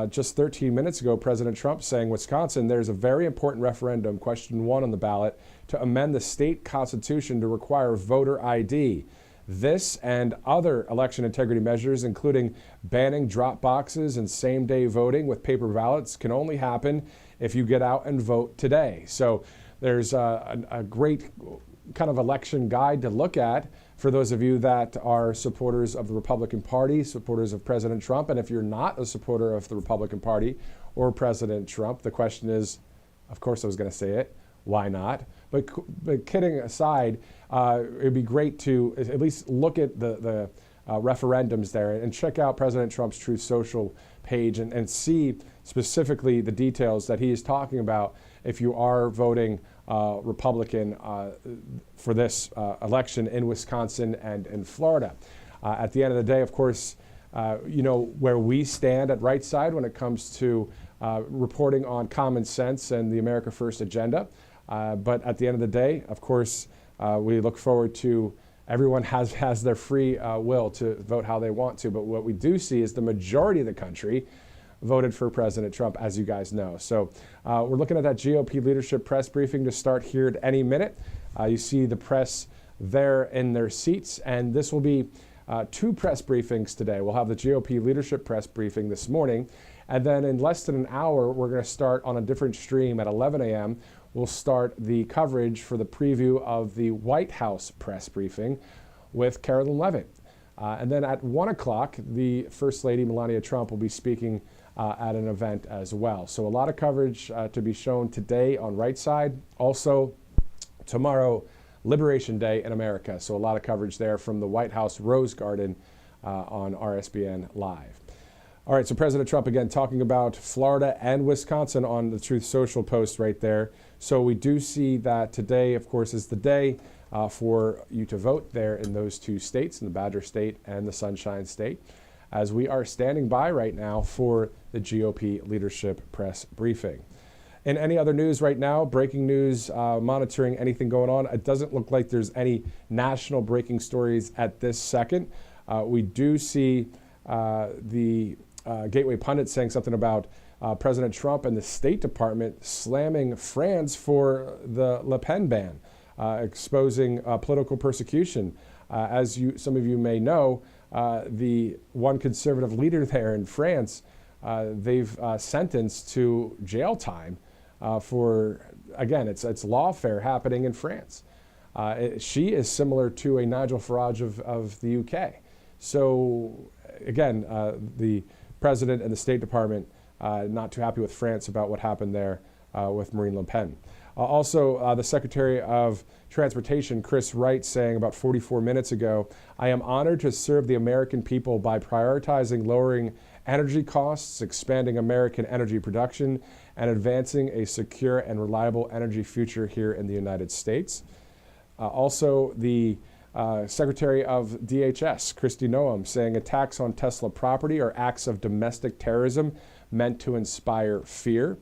A: Just 13 minutes ago, President Trump saying, Wisconsin, there's a very important referendum, question 1 on the ballot, to amend the state constitution to require voter ID. This and other election integrity measures, including banning drop boxes and same-day voting with paper ballots, can only happen if you get out and vote today. So there's a great kind of election guide to look at for those of you that are supporters of the Republican Party, supporters of President Trump. And if you're not a supporter of the Republican Party or President Trump, the question is, of course I was going to say it, why not? But kidding aside, it'd be great to at least look at the referendums there and check out President Trump's Truth Social page and see specifically the details that he is talking about if you are voting Republican for this election in Wisconsin and in Florida. At the end of the day, of course, you know where we stand at Right Side when it comes to reporting on common sense and the America First agenda. But at the end of the day, of course, we look forward to everyone has their free will to vote how they want to. But what we do see is the majority of the country voted for President Trump, as you guys know. So we're looking at that GOP leadership press briefing to start here at any minute. You see the press there in their seats, and this will be 2 press briefings today. We'll have the GOP leadership press briefing this morning, and then in less than an hour, we're going to start on a different stream at 11 a.m. We'll start the coverage for the preview of the White House press briefing with Carolyn Levitt. And then at 1 o'clock, the First Lady Melania Trump will be speaking at an event as well. So a lot of coverage to be shown today on Right Side. Also, tomorrow, Liberation Day in America. So a lot of coverage there from the White House Rose Garden on RSBN Live. All right, so President Trump again talking about Florida and Wisconsin on the Truth Social post right there. So we do see that today, of course, is the day for you to vote there in those 2 states, in the Badger State and the Sunshine State, as we are standing by right now for the GOP leadership press briefing. In any other news right now, breaking news, monitoring anything going on, it doesn't look like there's any national breaking stories at this second. We do see the Gateway Pundit saying something about President Trump and the State Department slamming France for the Le Pen ban, exposing political persecution. As some of you may know, the one conservative leader there in France, they've sentenced to jail time for, again, it's lawfare happening in France. She is similar to a Nigel Farage of the UK. So, again, the President and the State Department not too happy with France about what happened there with Marine Le Pen. Also, the Secretary of Transportation, Chris Wright, saying about 44 minutes ago, I am honored to serve the American people by prioritizing lowering energy costs, expanding American energy production, and advancing a secure and reliable energy future here in the United States. Also, the Secretary of DHS, Kristi Noem, saying attacks on Tesla property are acts of domestic terrorism meant to inspire fear.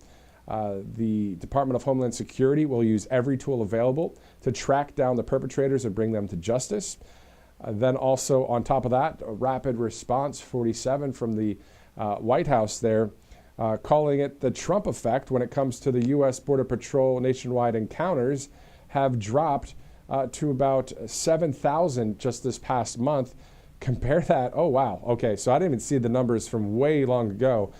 A: The Department of Homeland Security will use every tool available to track down the perpetrators and bring them to justice. Then also on top of that, a rapid response 47 from the White House there, calling it the Trump effect when it comes to the U.S. Border Patrol nationwide encounters have dropped to about 7,000 just this past month. Compare that, oh wow, okay, so I didn't even see the numbers from way long ago.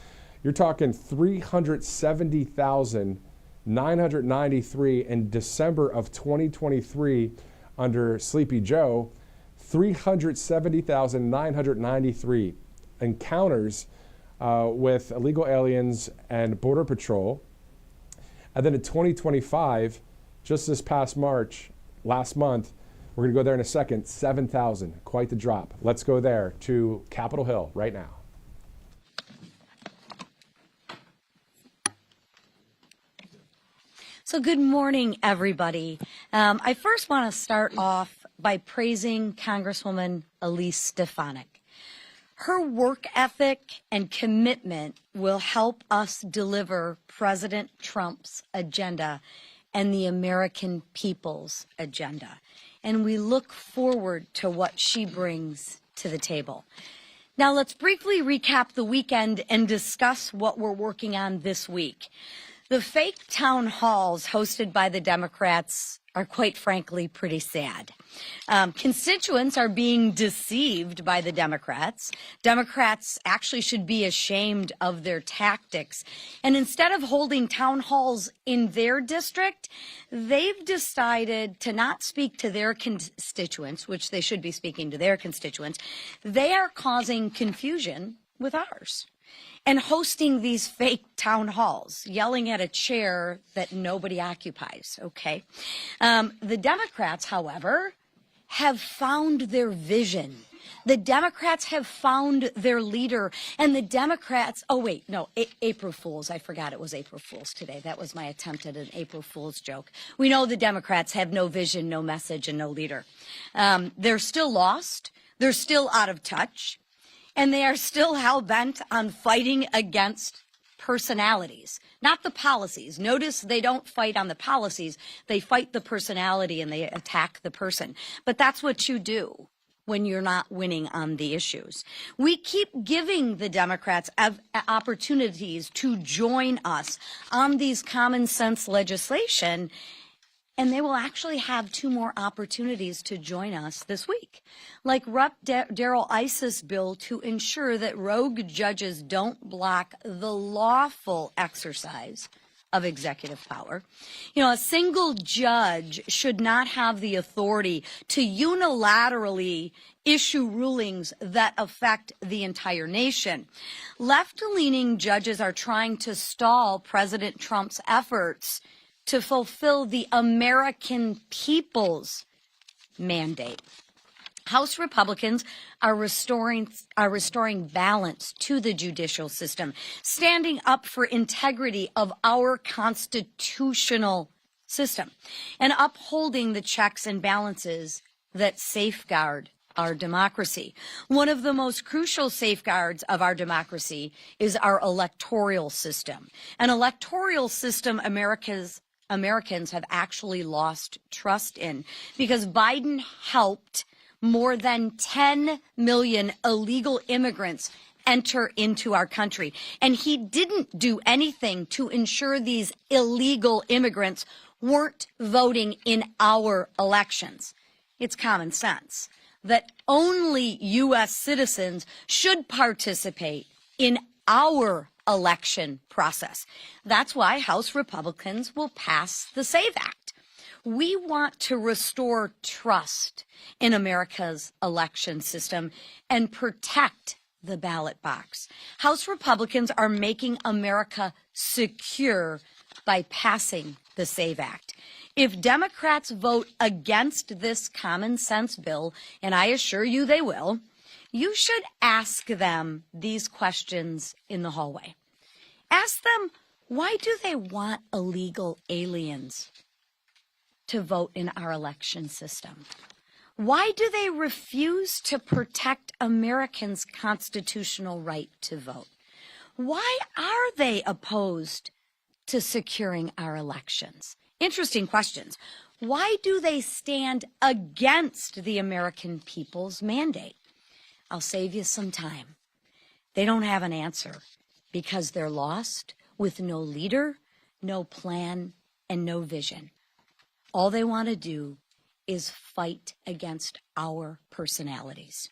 A: You're talking 370,993 in December of 2023 under Sleepy Joe, 370,993 encounters with illegal aliens and Border Patrol. And then in 2025, just this past March, last month, we're going to go there in a second, 7,000. Quite the drop. Let's go there to Capitol Hill right now.
G: So good morning, everybody. I first want to start off by praising Congresswoman Elise Stefanik. Her work ethic and commitment will help us deliver President Trump's agenda and the American people's agenda. And we look forward to what she brings to the table. Now let's briefly recap the weekend and discuss what we're working on this week. The fake town halls hosted by the Democrats are quite frankly pretty sad. Constituents are being deceived by the Democrats. Democrats actually should be ashamed of their tactics. And instead of holding town halls in their district, they've decided to not speak to their constituents, which they should be speaking to their constituents. They are causing confusion with ours and hosting these fake town halls, yelling at a chair that nobody occupies, okay? The Democrats, however, have found their vision. The Democrats have found their leader, and the Democrats, April Fools. I forgot it was April Fools today. That was my attempt at an April Fools joke. We know the Democrats have no vision, no message, and no leader. They're still lost. They're still out of touch. And they are still hell-bent on fighting against personalities, not the policies. Notice they don't fight on the policies. They fight the personality and they attack the person. But that's what you do when you're not winning on the issues. We keep giving the Democrats opportunities to join us on these common sense legislation, and they will actually have 2 more opportunities to join us this week, like Rep. Darrell Issa's bill to ensure that rogue judges don't block the lawful exercise of executive power. You know, a single judge should not have the authority to unilaterally issue rulings that affect the entire nation. Left-leaning judges are trying to stall President Trump's efforts to fulfill the American people's mandate. House Republicans are restoring balance to the judicial system, standing up for integrity of our constitutional system, and upholding the checks and balances that safeguard our democracy. One of the most crucial safeguards of our democracy is our electoral system. An electoral system Americans have actually lost trust in because Biden helped more than 10 million illegal immigrants enter into our country. And he didn't do anything to ensure these illegal immigrants weren't voting in our elections. It's common sense that only U.S. citizens should participate in our election process. That's why House Republicans will pass the SAVE Act. We want to restore trust in America's election system and protect the ballot box. House Republicans are making America secure by passing the SAVE Act. If Democrats vote against this common sense bill, and I assure you they will, you should ask them these questions in the hallway. Ask them, why do they want illegal aliens to vote in our election system? Why do they refuse to protect Americans' constitutional right to vote? Why are they opposed to securing our elections? Interesting questions. Why do they stand against the American people's mandate? I'll save you some time. They don't have an answer because they're lost with no leader, no plan, and no vision. All they want to do is fight against our personalities.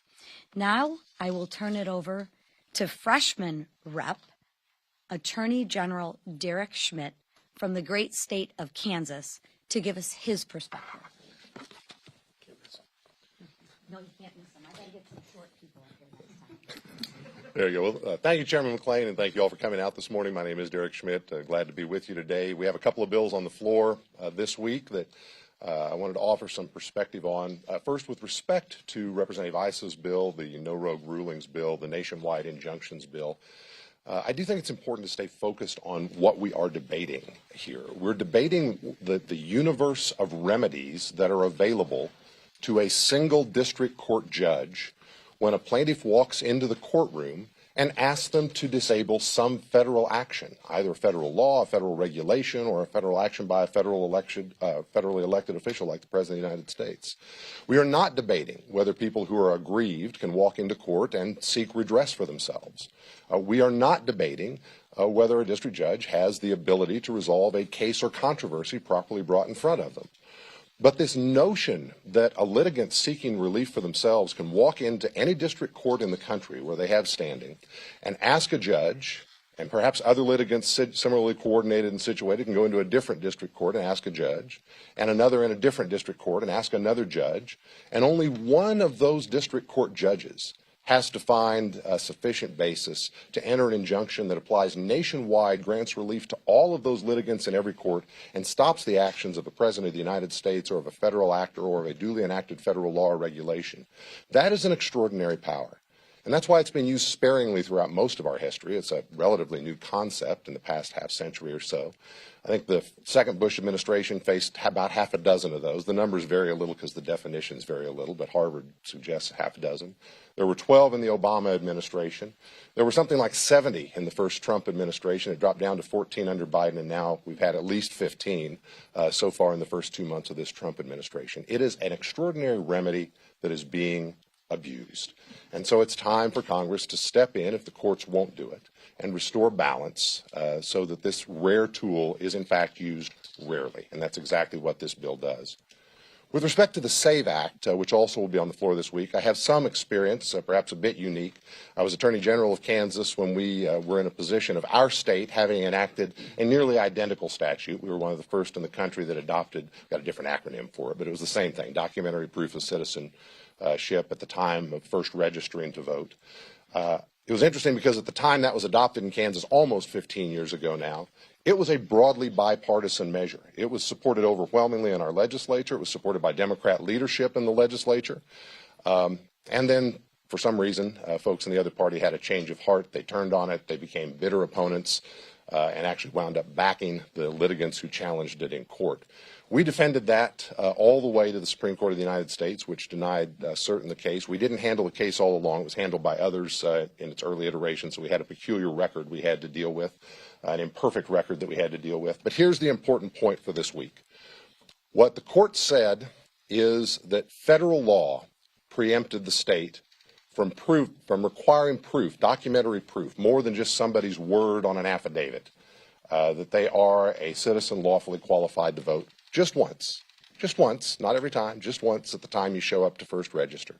G: Now I will turn it over to freshman rep, Attorney General Derek Schmidt from the great state of Kansas to give us his perspective. No, you can't miss them. I got to get some short people up here next time.
H: There you go. Well, thank you, Chairman McClain, and thank you all for coming out this morning. My name is Derek Schmidt. Glad to be with you today. We have a couple of bills on the floor this week that I wanted to offer some perspective on. First, with respect to Representative Issa's bill, the No Rogue Rulings bill, the Nationwide Injunctions bill, I do think it's important to stay focused on what we are debating here. We're debating the universe of remedies that are available to a single district court judge when a plaintiff walks into the courtroom and asks them to disable some federal action, either federal law, a federal regulation, or a federal action by a federally elected official like the President of the United States. We are not debating whether people who are aggrieved can walk into court and seek redress for themselves. We are not debating whether a district judge has the ability to resolve a case or controversy properly brought in front of them. But this notion that a litigant seeking relief for themselves can walk into any district court in the country where they have standing and ask a judge, and perhaps other litigants similarly coordinated and situated can go into a different district court and ask a judge, and another in a different district court and ask another judge, and only one of those district court judges has to find a sufficient basis to enter an injunction that applies nationwide, grants relief to all of those litigants in every court, and stops the actions of the President of the United States or of a federal actor or of a duly enacted federal law or regulation. That is an extraordinary power. And that's why it's been used sparingly throughout most of our history. It's a relatively new concept in the past half century or so. I think the second Bush administration faced about half a dozen of those. The numbers vary a little because the definitions vary a little, but Harvard suggests half a dozen. There were 12 in the Obama administration. There were something like 70 in the first Trump administration. It dropped down to 14 under Biden, and now we've had at least 15 so far in the first 2 months of this Trump administration. It is an extraordinary remedy that is being abused. And so it's time for Congress to step in, if the courts won't do it, and restore balance so that this rare tool is in fact used rarely. And that's exactly what this bill does. With respect to the SAVE Act, which also will be on the floor this week, I have some experience, perhaps a bit unique. I was Attorney General of Kansas when we were in a position of our state having enacted a nearly identical statute. We were one of the first in the country that adopted, got a different acronym for it, but it was the same thing, documentary proof of citizenship at the time of first registering to vote. It was interesting because at the time that was adopted in Kansas almost 15 years ago now, it was a broadly bipartisan measure. It was supported overwhelmingly in our legislature. It was supported by Democrat leadership in the legislature. And then, for some reason, folks in the other party had a change of heart. They turned on it. They became bitter opponents and actually wound up backing the litigants who challenged it in court. We defended that all the way to the Supreme Court of the United States, which denied cert in the case. We didn't handle the case all along. It was handled by others in its early iterations, so we had a peculiar record we had to deal with, an imperfect record that we had to deal with. But here's the important point for this week. What the court said is that federal law preempted the state from requiring proof, documentary proof, more than just somebody's word on an affidavit, that they are a citizen lawfully qualified to vote. Just once, not every time, just once at the time you show up to first register.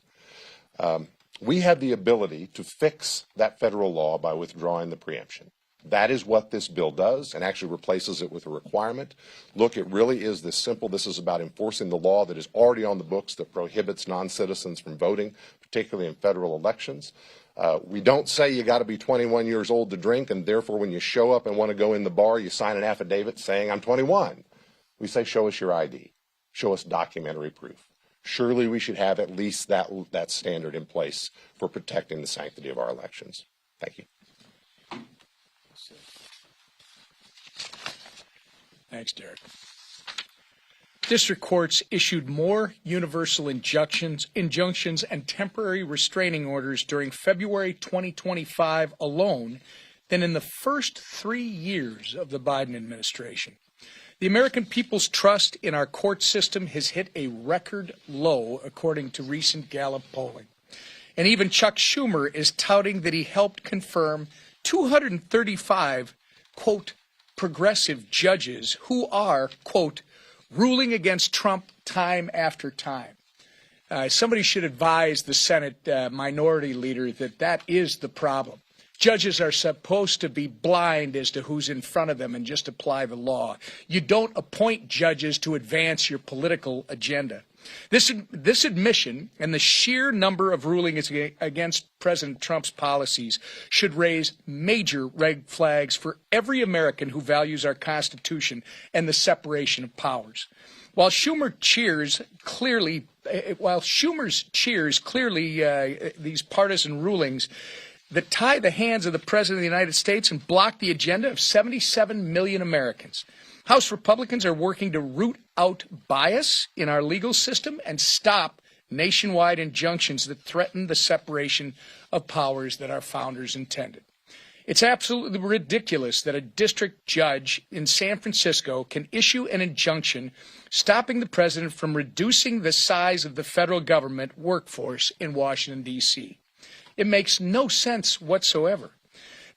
H: We have the ability to fix that federal law by withdrawing the preemption. That is what this bill does, and actually replaces it with a requirement. Look, it really is this simple. This is about enforcing the law that is already on the books that prohibits non-citizens from voting, particularly in federal elections. We don't say you got to be 21 years old to drink, and therefore when you show up and want to go in the bar, you sign an affidavit saying, I'm 21. We say, show us your ID. Show us documentary proof. Surely we should have at least that standard in place for protecting the sanctity of our elections. Thank you.
I: Thanks, Derek. District courts issued more universal injunctions and temporary restraining orders during February 2025 alone than in the first 3 years of the Biden administration. The American people's trust in our court system has hit a record low, according to recent Gallup polling. And even Chuck Schumer is touting that he helped confirm 235, quote, progressive judges who are, quote, ruling against Trump time after time. Somebody should advise the Senate minority leader that that is the problem. Judges are supposed to be blind as to who's in front of them and just apply the law. You don't appoint judges to advance your political agenda. This admission and the sheer number of rulings against President Trump's policies should raise major red flags for every American who values our Constitution and the separation of powers. While Schumer's cheers clearly these partisan rulings, that tie the hands of the President of the United States and block the agenda of 77 million Americans. House Republicans are working to root out bias in our legal system and stop nationwide injunctions that threaten the separation of powers that our founders intended. It's absolutely ridiculous that a district judge in San Francisco can issue an injunction stopping the president from reducing the size of the federal government workforce in Washington, D.C. It makes no sense whatsoever.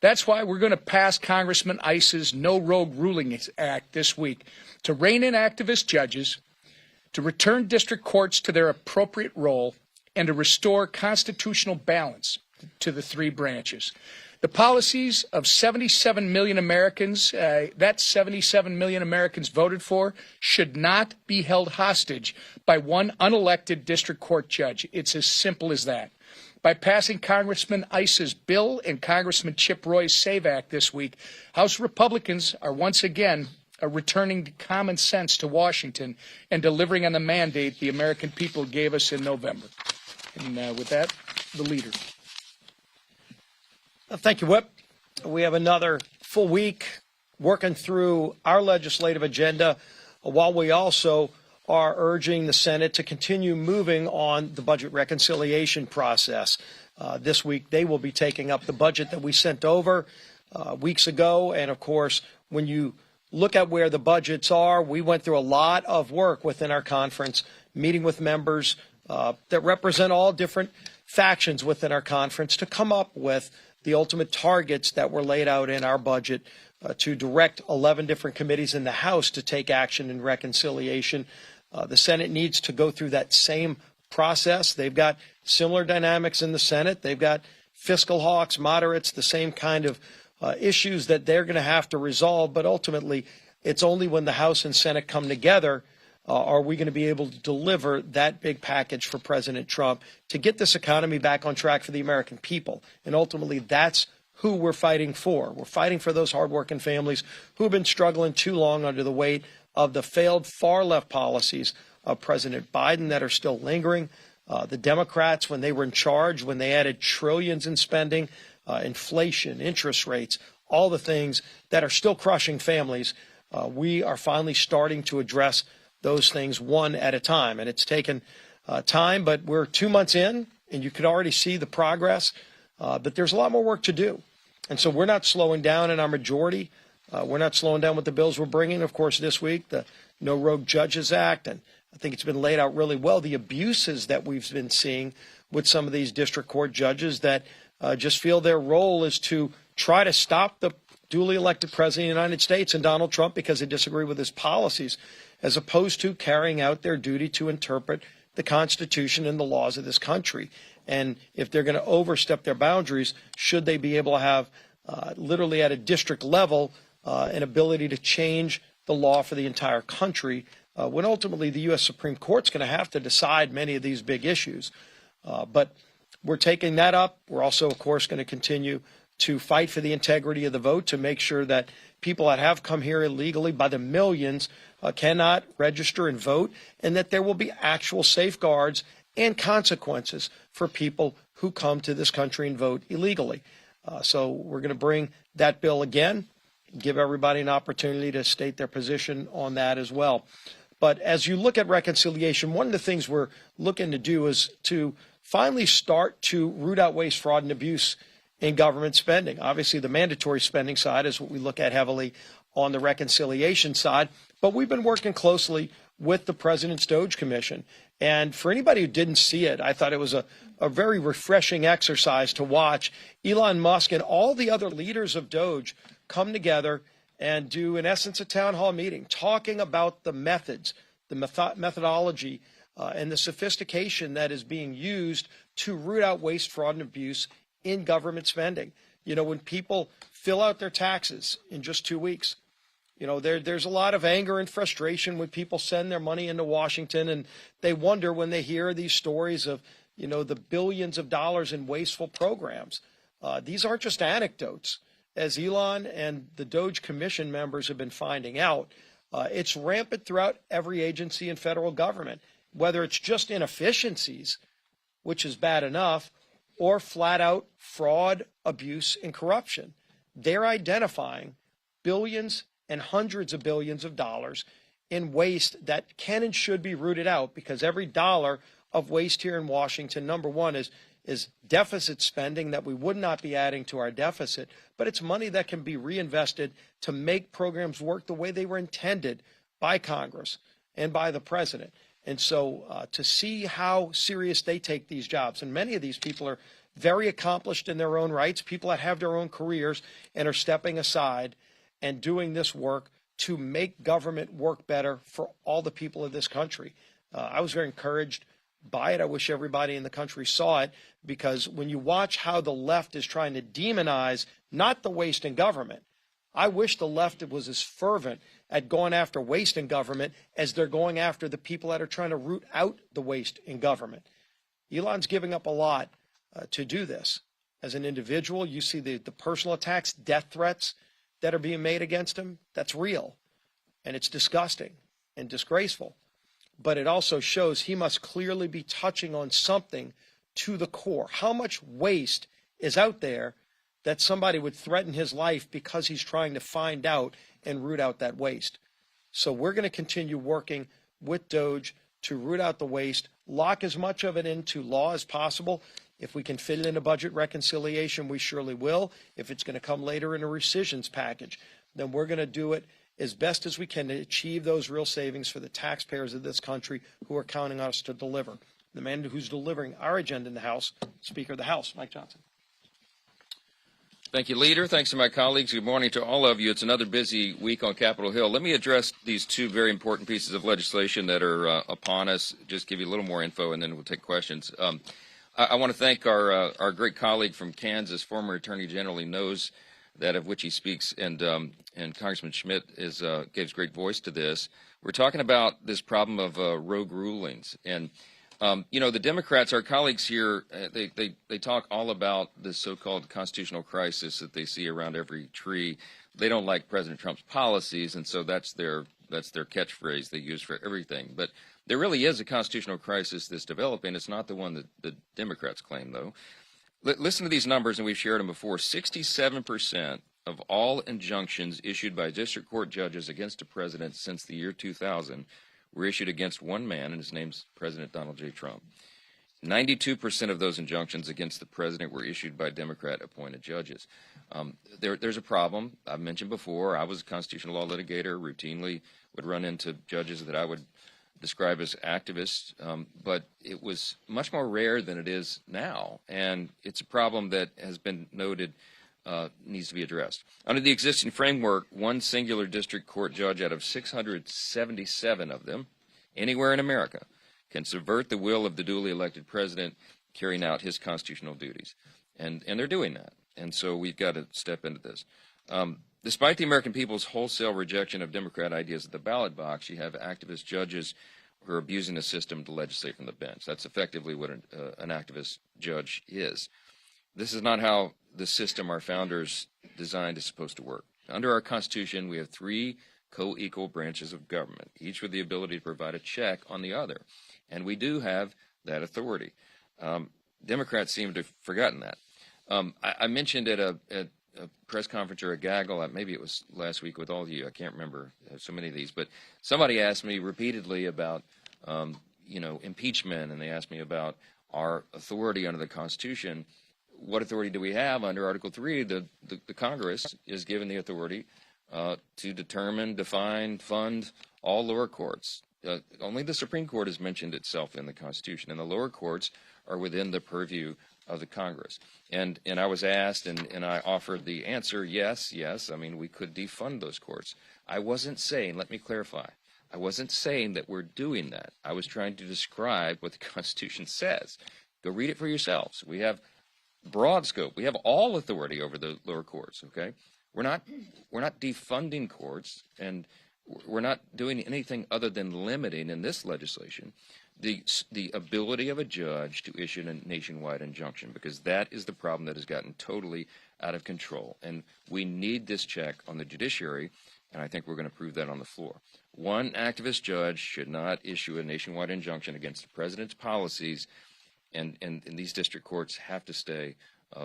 I: That's why we're going to pass Congressman Iss's No Rogue Ruling Act this week to rein in activist judges, to return district courts to their appropriate role, and to restore constitutional balance to the three branches. The policies of 77 million Americans, that 77 million Americans voted for, should not be held hostage by one unelected district court judge. It's as simple as that. By passing Congressman Iss's bill and Congressman Chip Roy's SAVE Act this week, House Republicans are once again returning common sense to Washington and delivering on the mandate the American people gave us in November. And with that, the leader.
J: Thank you, Whip. We have another full week working through our legislative agenda while we also are urging the Senate to continue moving on the budget reconciliation process. This week, they will be taking up the budget that we sent over weeks ago. And, of course, when you look at where the budgets are, we went through a lot of work within our conference, meeting with members that represent all different factions within our conference to come up with the ultimate targets that were laid out in our budget to direct 11 different committees in the House to take action in reconciliation. The Senate needs to go through that same process. They've got similar dynamics in the Senate. They've got fiscal hawks, moderates, the same kind of issues that they're going to have to resolve. But ultimately, it's only when the House and Senate come together are we going to be able to deliver that big package for President Trump to get this economy back on track for the American people. And ultimately, that's who we're fighting for. We're fighting for those hardworking families who have been struggling too long under the weight of the failed far-left policies of President Biden that are still lingering. The Democrats, when they were in charge, when they added trillions in spending, inflation, interest rates, all the things that are still crushing families, we are finally starting to address those things one at a time. And it's taken time, but we're 2 months in, and you could already see the progress. But there's a lot more work to do. And so we're not slowing down in our majority. We're not slowing down with the bills we're bringing. Of course, this week, the No Rogue Judges Act, and I think it's been laid out really well, the abuses that we've been seeing with some of these district court judges that just feel their role is to try to stop the duly elected president of the United States and Donald Trump because they disagree with his policies, as opposed to carrying out their duty to interpret the Constitution and the laws of this country. And if they're going to overstep their boundaries, should they be able to have literally at a district level an ability to change the law for the entire country, when ultimately the U.S. Supreme Court's going to have to decide many of these big issues. But we're taking that up. We're also, of course, going to continue to fight for the integrity of the vote to make sure that people that have come here illegally by the millions cannot register and vote, and that there will be actual safeguards and consequences for people who come to this country and vote illegally. So we're going to bring that bill again, give everybody an opportunity to state their position on that as well. But as you look at reconciliation, one of the things we're looking to do is to finally start to root out waste, fraud, and abuse in government spending. Obviously, the mandatory spending side is what we look at heavily on the reconciliation side. But we've been working closely with the President's Doge Commission. And for anybody who didn't see it, I thought it was a very refreshing exercise to watch Elon Musk and all the other leaders of Doge come together and do, in essence, a town hall meeting, talking about the methods, the methodology, and the sophistication that is being used to root out waste, fraud, and abuse in government spending. You know, when people fill out their taxes in just 2 weeks, you know, there's a lot of anger and frustration when people send their money into Washington, and they wonder when they hear these stories of, you know, the billions of dollars in wasteful programs. These aren't just anecdotes. As Elon and the Doge Commission members have been finding out, it's rampant throughout every agency in federal government, whether it's just inefficiencies, which is bad enough, or flat out fraud, abuse, and corruption. They're identifying billions and hundreds of billions of dollars in waste that can and should be rooted out, because every dollar of waste here in Washington, number one, is deficit spending that we would not be adding to our deficit, but it's money that can be reinvested to make programs work the way they were intended by Congress and by the president. And so to see how serious they take these jobs, and many of these people are very accomplished in their own rights, people that have their own careers and are stepping aside and doing this work to make government work better for all the people of this country. I was very encouraged by it. I wish everybody in the country saw it, because when you watch how the left is trying to demonize not the waste in government, I wish the left was as fervent at going after waste in government as they're going after the people that are trying to root out the waste in government. Elon's giving up a lot to do this. As an individual, you see the personal attacks, death threats that are being made against him. That's real, and it's disgusting and disgraceful. But it also shows he must clearly be touching on something to the core. How much waste is out there that somebody would threaten his life because he's trying to find out and root out that waste? So we're going to continue working with DOJ to root out the waste, lock as much of it into law as possible. If we can fit it in a budget reconciliation, we surely will. If it's going to come later in a rescissions package, then we're going to do it as best as we can to achieve those real savings for the taxpayers of this country who are counting on us to deliver. The man who's delivering our agenda in the House, Speaker of the House, Mike Johnson.
K: Thank you, Leader. Thanks to my colleagues. Good morning to all of you. It's another busy week on Capitol Hill. Let me address these two very important pieces of legislation that are upon us, just give you a little more info, and then we'll take questions. I want to thank our great colleague from Kansas, former Attorney General. He knows that of which he speaks, and Congressman Schmidt gives great voice to this. We're talking about this problem of rogue rulings, and you know, the Democrats, our colleagues here, they talk all about this so-called constitutional crisis that they see around every tree. They don't like President Trump's policies, and so that's their catchphrase they use for everything. But there really is a constitutional crisis that's developing. It's not the one that the Democrats claim, though. Listen to these numbers, and we've shared them before. 67% of all injunctions issued by district court judges against a president since the year 2000 were issued against one man, and his name's President Donald J. Trump. 92% of those injunctions against the president were issued by Democrat-appointed judges. There's a problem. I've mentioned before, I was a constitutional law litigator, routinely would run into judges that I would describe as activists, but it was much more rare than it is now, and it's a problem that has been noted needs to be addressed. Under the existing framework, one singular district court judge out of 677 of them, anywhere in America, can subvert the will of the duly elected president carrying out his constitutional duties. And they're doing that. And so we've got to step into this. Despite the American people's wholesale rejection of Democrat ideas at the ballot box, you have activist judges who are abusing the system to legislate from the bench. That's effectively what an activist judge is. This is not how the system our founders designed is supposed to work. Under our Constitution, we have three co-equal branches of government, each with the ability to provide a check on the other. And we do have that authority. Democrats seem to have forgotten that. I mentioned at a press conference or a gaggle, maybe it was last week with all of you, I can't remember, so many of these, but somebody asked me repeatedly about, impeachment, and they asked me about our authority under the Constitution. What authority do we have under Article 3? The Congress is given the authority to determine, define, fund all lower courts. Only the Supreme Court has mentioned itself in the Constitution, and the lower courts are within the purview of the Congress. And I was asked, and I offered the answer, yes. I mean, we could defund those courts. I wasn't saying, let me clarify, I wasn't saying that we're doing that. I was trying to describe what the Constitution says. Go read it for yourselves. We have broad scope. We have all authority over the lower courts, okay? We're not defunding courts, and we're not doing anything other than limiting in this legislation the ability of a judge to issue a nationwide injunction, because that is the problem that has gotten totally out of control. And we need this check on the judiciary, and I think we're going to prove that on the floor. One activist judge should not issue a nationwide injunction against the president's policies and these district courts have to stay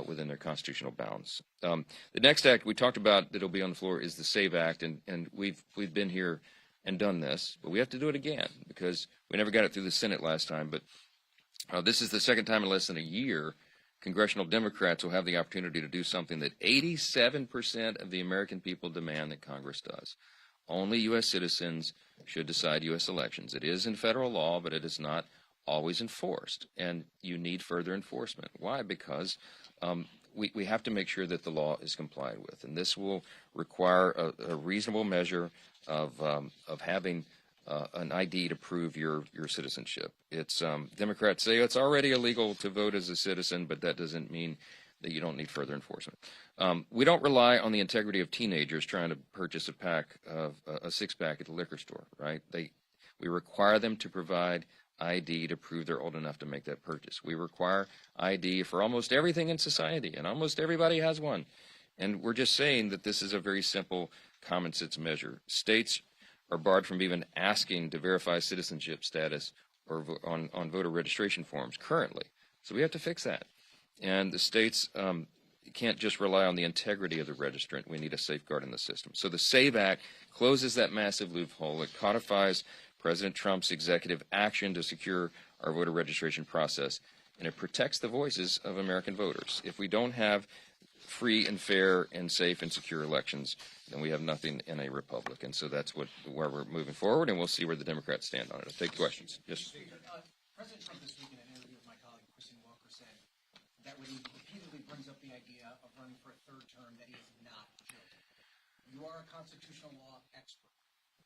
K: within their constitutional bounds. The next act we talked about that'll be on the floor is the SAVE Act, and we've been here and done this, but we have to do it again because we never got it through the Senate last time. But this is the second time in less than a year congressional Democrats will have the opportunity to do something that 87% of the American people demand that Congress does. Only U.S. citizens should decide U.S. elections. It is in federal law, but it is not always enforced, and you need further enforcement. Why? Because we have to make sure that the law is complied with, and this will require a reasonable measure of having an ID to prove your citizenship. It's Democrats say it's already illegal to vote as a citizen, but that doesn't mean that you don't need further enforcement. We don't rely on the integrity of teenagers trying to purchase a six-pack at the liquor store, right? We require them to provide ID to prove they're old enough to make that purchase. We require ID for almost everything in society, and almost everybody has one. And we're just saying that this is a very simple common sense measure. States are barred from even asking to verify citizenship status or on voter registration forms currently. So we have to fix that. And the states can't just rely on the integrity of the registrant. We need a safeguard in the system. So the SAVE Act closes that massive loophole. It codifies President Trump's executive action to secure our voter registration process, and it protects the voices of American voters. If we don't have free and fair and safe and secure elections, then we have nothing in a republic. And so that's where we're moving forward, and we'll see where the Democrats stand on it. I'll take questions. Yes.
L: President Trump this week in an interview with my colleague Christine Walker said that when he repeatedly brings up the idea of running for a third term, that he is not guilty. You are a constitutional law expert.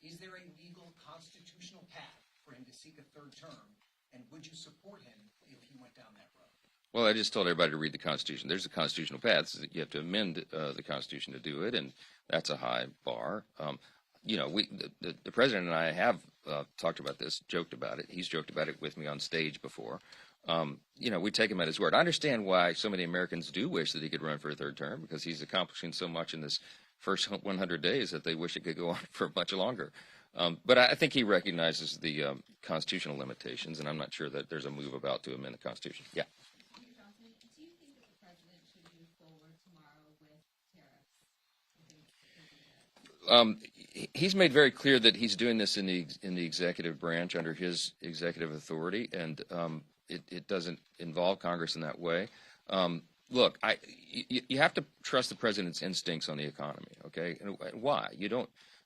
L: Is there a legal constitutional path for him to seek a third term, and would you support him if he went down that road?
K: Well, I just told everybody to read the Constitution. There's a constitutional path. You have to amend the Constitution to do it, and that's a high bar. You know, the president and I have talked about this, joked about it. He's joked about it with me on stage before. You know, we take him at his word. I understand why so many Americans do wish that he could run for a third term, because he's accomplishing so much in this first 100 days that they wish it could go on for much longer. But I think he recognizes the constitutional limitations, and I'm not sure that there's a move about to amend the Constitution. Yeah. He's made very clear that he's doing this in the executive branch under his executive authority, and it doesn't involve Congress in that way. Look, you have to trust the president's instincts on the economy, okay? And why?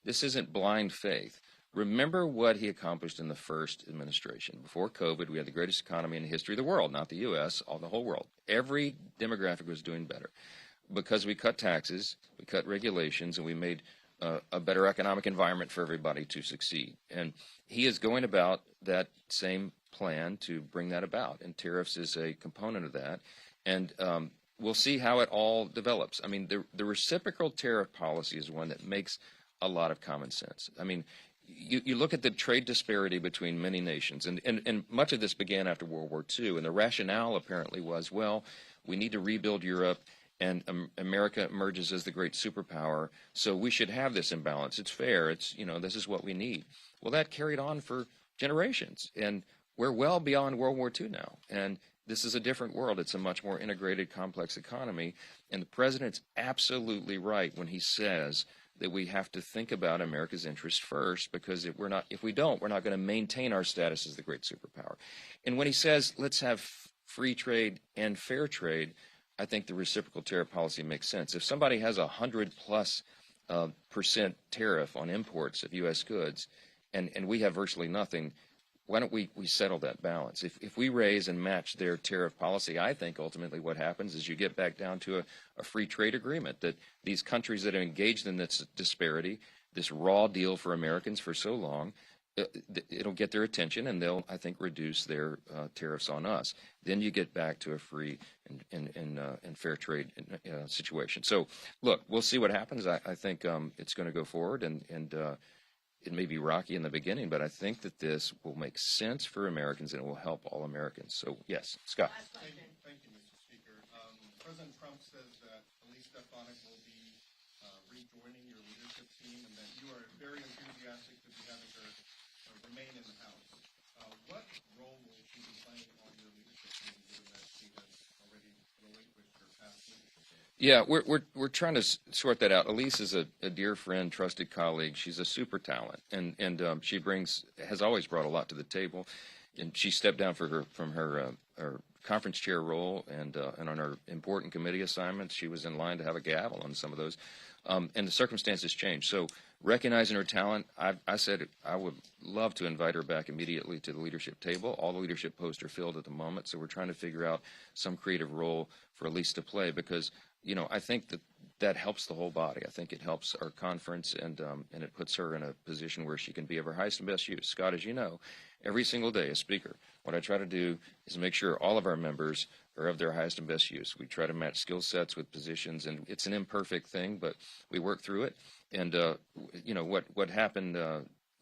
K: This isn't blind faith. Remember what he accomplished in the first administration. Before COVID, we had the greatest economy in the history of the world, not the U.S., the whole world. Every demographic was doing better because we cut taxes, we cut regulations, and we made a better economic environment for everybody to succeed. And he is going about that same plan to bring that about, and tariffs is a component of that. And we'll see how it all develops. I mean, the reciprocal tariff policy is one that makes a lot of common sense. I mean, you look at the trade disparity between many nations, and much of this began after World War II, and the rationale apparently was, well, we need to rebuild Europe, and America emerges as the great superpower, so we should have this imbalance. It's fair. This is what we need. Well, that carried on for generations, and we're well beyond World War II now, and this is a different world. It's a much more integrated, complex economy, and the president's absolutely right when he says that we have to think about America's interests first, because if we don't, we're not going to maintain our status as the great superpower. And when he says, let's have free trade and fair trade, I think the reciprocal tariff policy makes sense. If somebody has 100+% tariff on imports of U.S. goods, and we have virtually nothing, why don't we settle that balance? If we raise and match their tariff policy, I think ultimately what happens is you get back down to a free trade agreement, that these countries that are engaged in this disparity, this raw deal for Americans for so long, it'll get their attention, and they'll, I think, reduce their tariffs on us. Then you get back to a free and fair trade situation. So, look, we'll see what happens. I think it's going to go forward, and it may be rocky in the beginning, but I think that this will make sense for Americans, and it will help all Americans. So, yes, Scott.
M: Thank you, Mr. Speaker. President Trump says that Elise Stefanik will be rejoining your leadership team, and that you are very enthusiastic to be having her remain in the House. What role will she be playing on your leadership team?
K: Yeah, we're trying to sort that out. Elise is a dear friend, trusted colleague. She's a super talent, and she has always brought a lot to the table. And she stepped down from her conference chair role, and on her important committee assignments, she was in line to have a gavel on some of those. And the circumstances changed. So recognizing her talent, I said I would love to invite her back immediately to the leadership table. All the leadership posts are filled at the moment, so we're trying to figure out some creative role for Elise to play, because I think that helps the whole body. I think it helps our conference, and it puts her in a position where she can be of her highest and best use. Scott, as you know, every single day as Speaker, what I try to do is make sure all of our members are of their highest and best use. We try to match skill sets with positions, and it's an imperfect thing, but we work through it. And what happened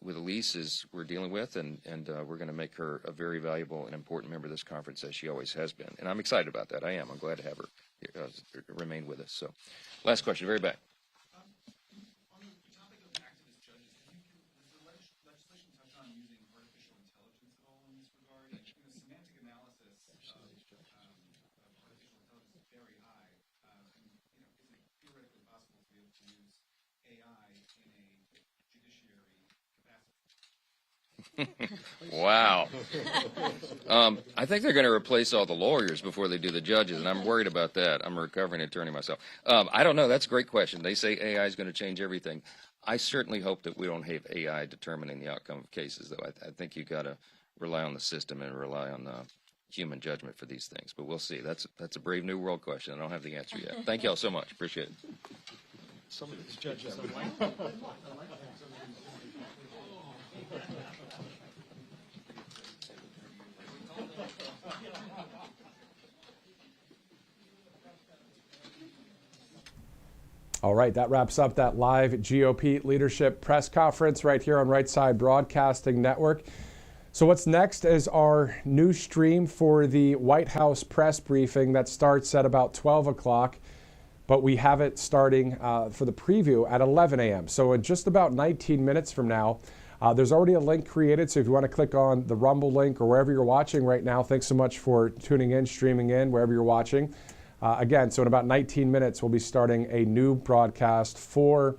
K: with Elise is we're dealing with, and we're going to make her a very valuable and important member of this conference, as she always has been. And I'm excited about that. I am. I'm glad to have her remain with us. So, last question, very back.
M: On the topic of activist judges, does the legislation touch on using artificial intelligence at all in this regard? Semantic analysis of artificial intelligence is very high. Is it theoretically possible to be able to use AI in a judiciary capacity?
K: Wow. I think they're going to replace all the lawyers before they do the judges, and I'm worried about that. I'm a recovering attorney myself. I don't know. That's a great question. They say AI is going to change everything. I certainly hope that we don't have AI determining the outcome of cases, though. I think you've got to rely on the system and rely on human judgment for these things. But we'll see. That's a brave new world question. I don't have the answer yet. Thank you all so much. Appreciate it.
J: Some of these judges
A: All right, that wraps up that live GOP leadership press conference right here on Right Side Broadcasting Network. So what's next is our new stream for the White House press briefing that starts at about 12 o'clock, but we have it starting for the preview at 11 a.m. So in just about 19 minutes from now, there's already a link created, so if you want to click on the Rumble link or wherever you're watching right now, thanks so much for tuning in, streaming in, wherever you're watching. Again, so in about 19 minutes, we'll be starting a new broadcast for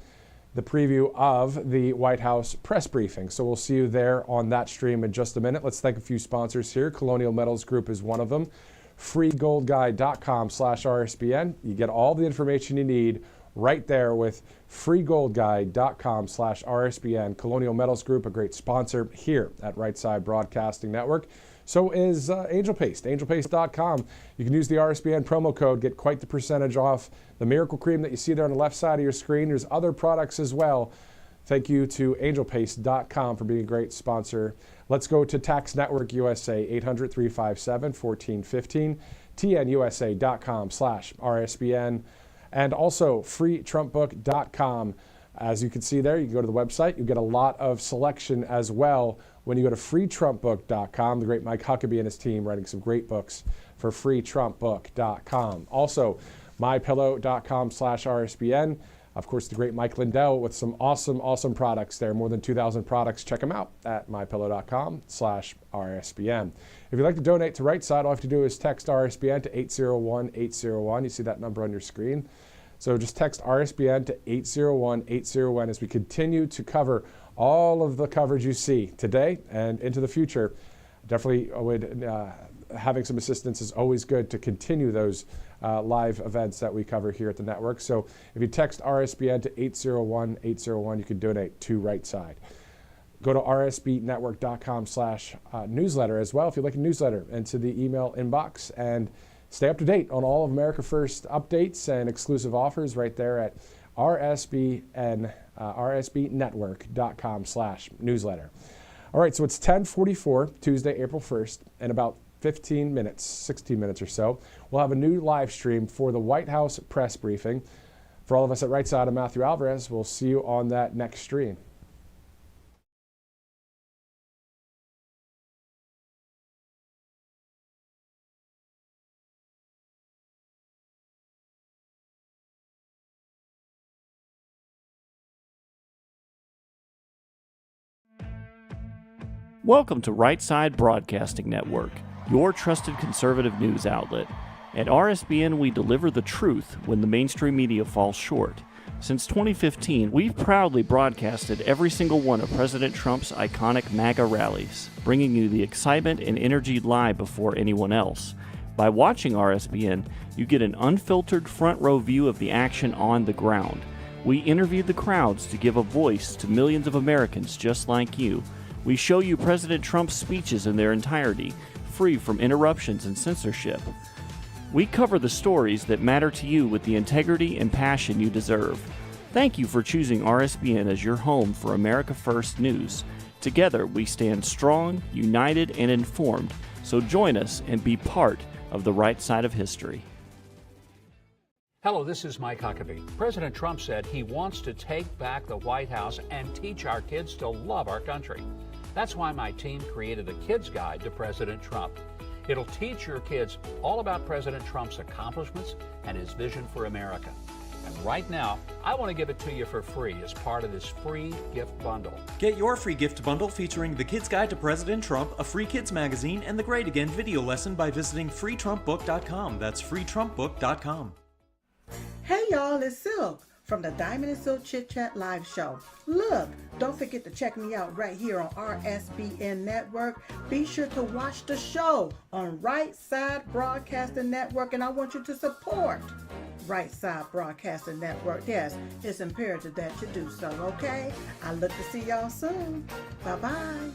A: the preview of the White House press briefing. So we'll see you there on that stream in just a minute. Let's thank a few sponsors here. Colonial Metals Group is one of them. freegoldguide.com/RSBN. You get all the information you need right there with freegoldguide.com/RSBN. Colonial Metals Group, a great sponsor here at Right Side Broadcasting Network. So is Angel Paste, angelpaste.com. You can use the RSBN promo code, get quite the percentage off the Miracle Cream that you see there on the left side of your screen. There's other products as well. Thank you to angelpaste.com for being a great sponsor. Let's go to Tax Network USA, 800-357-1415, tnusa.com/RSBN, and also freetrumpbook.com. As you can see there, you can go to the website. You get a lot of selection as well when you go to freetrumpbook.com. The great Mike Huckabee and his team writing some great books for freetrumpbook.com. Also, mypillow.com/RSBN. Of course, the great Mike Lindell with some awesome products there. More than 2,000 products. Check them out at mypillow.com/RSBN. If you'd like to donate to Right Side, all you have to do is text RSBN to 801-801. You see that number on your screen. So just text RSBN to 801-801 as we continue to cover all of the coverage you see today and into the future. Definitely would, having some assistance is always good to continue those live events that we cover here at the network. So if you text RSBN to 801-801, you can donate to Right Side. Go to rsbnetwork.com/newsletter as well if you'd like a newsletter into the email inbox, and stay up to date on all of America First updates and exclusive offers right there at rsbnetwork.com/newsletter. All right, so it's 10:44, Tuesday, April 1st, and about 15 minutes, 16 minutes or so, we'll have a new live stream for the White House press briefing. For all of us at Right Side, I'm Matthew Alvarez. We'll see you on that next stream.
B: Welcome to Right Side Broadcasting Network, your trusted conservative news outlet. At RSBN, we deliver the truth when the mainstream media falls short. Since 2015, we've proudly broadcasted every single one of President Trump's iconic MAGA rallies, bringing you the excitement and energy live before anyone else. By watching RSBN, you get an unfiltered front row view of the action on the ground. We interviewed the crowds to give a voice to millions of Americans just like you. We show you President Trump's speeches in their entirety, free from interruptions and censorship. We cover the stories that matter to you with the integrity and passion you deserve. Thank you for choosing RSBN as your home for America First News. Together, we stand strong, united, and informed. So join us and be part of the right side of history.
C: Hello, this is Mike Huckabee. President Trump said he wants to take back the White House and teach our kids to love our country. That's why my team created the Kids Guide to President Trump. It'll teach your kids all about President Trump's accomplishments and his vision for America. And right now, I want to give it to you for free as part of this free gift bundle.
D: Get your free gift bundle featuring the Kids Guide to President Trump, a free kids magazine, and the Great Again video lesson by visiting freetrumpbook.com. That's freetrumpbook.com.
E: Hey y'all, it's Silk from the Diamond and Silk Chit Chat live show. Look, don't forget to check me out right here on RSBN Network. Be sure to watch the show on Right Side Broadcasting Network, and I want you to support Right Side Broadcasting Network. Yes, it's imperative that you do so, okay? I look to see y'all soon. Bye-bye.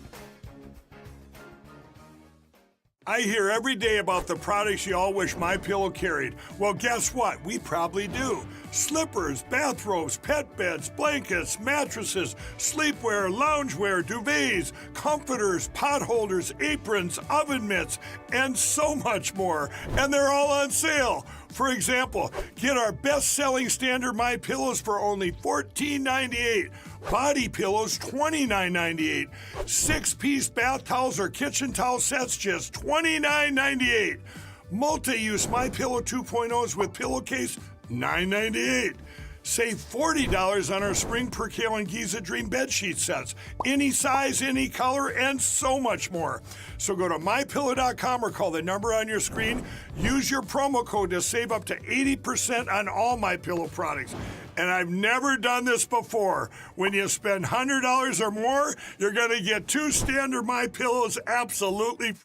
F: I hear every day about the products you all wish MyPillow carried. Well, guess what? We probably do. Slippers, bathrobes, pet beds, blankets, mattresses, sleepwear, loungewear, duvets, comforters, pot holders, aprons, oven mitts, and so much more. And they're all on sale. For example, get our best-selling standard MyPillows for only $14.98. Body pillows, $29.98. 6-piece bath towels or kitchen towel sets, just $29.98. Multi-use MyPillow 2.0s with pillowcase, $9.98. Save $40 on our Spring Percale and Giza Dream bedsheet sets. Any size, any color, and so much more. So go to MyPillow.com or call the number on your screen. Use your promo code to save up to 80% on all MyPillow products. And I've never done this before. When you spend $100 or more, you're going to get 2 standard MyPillows absolutely free.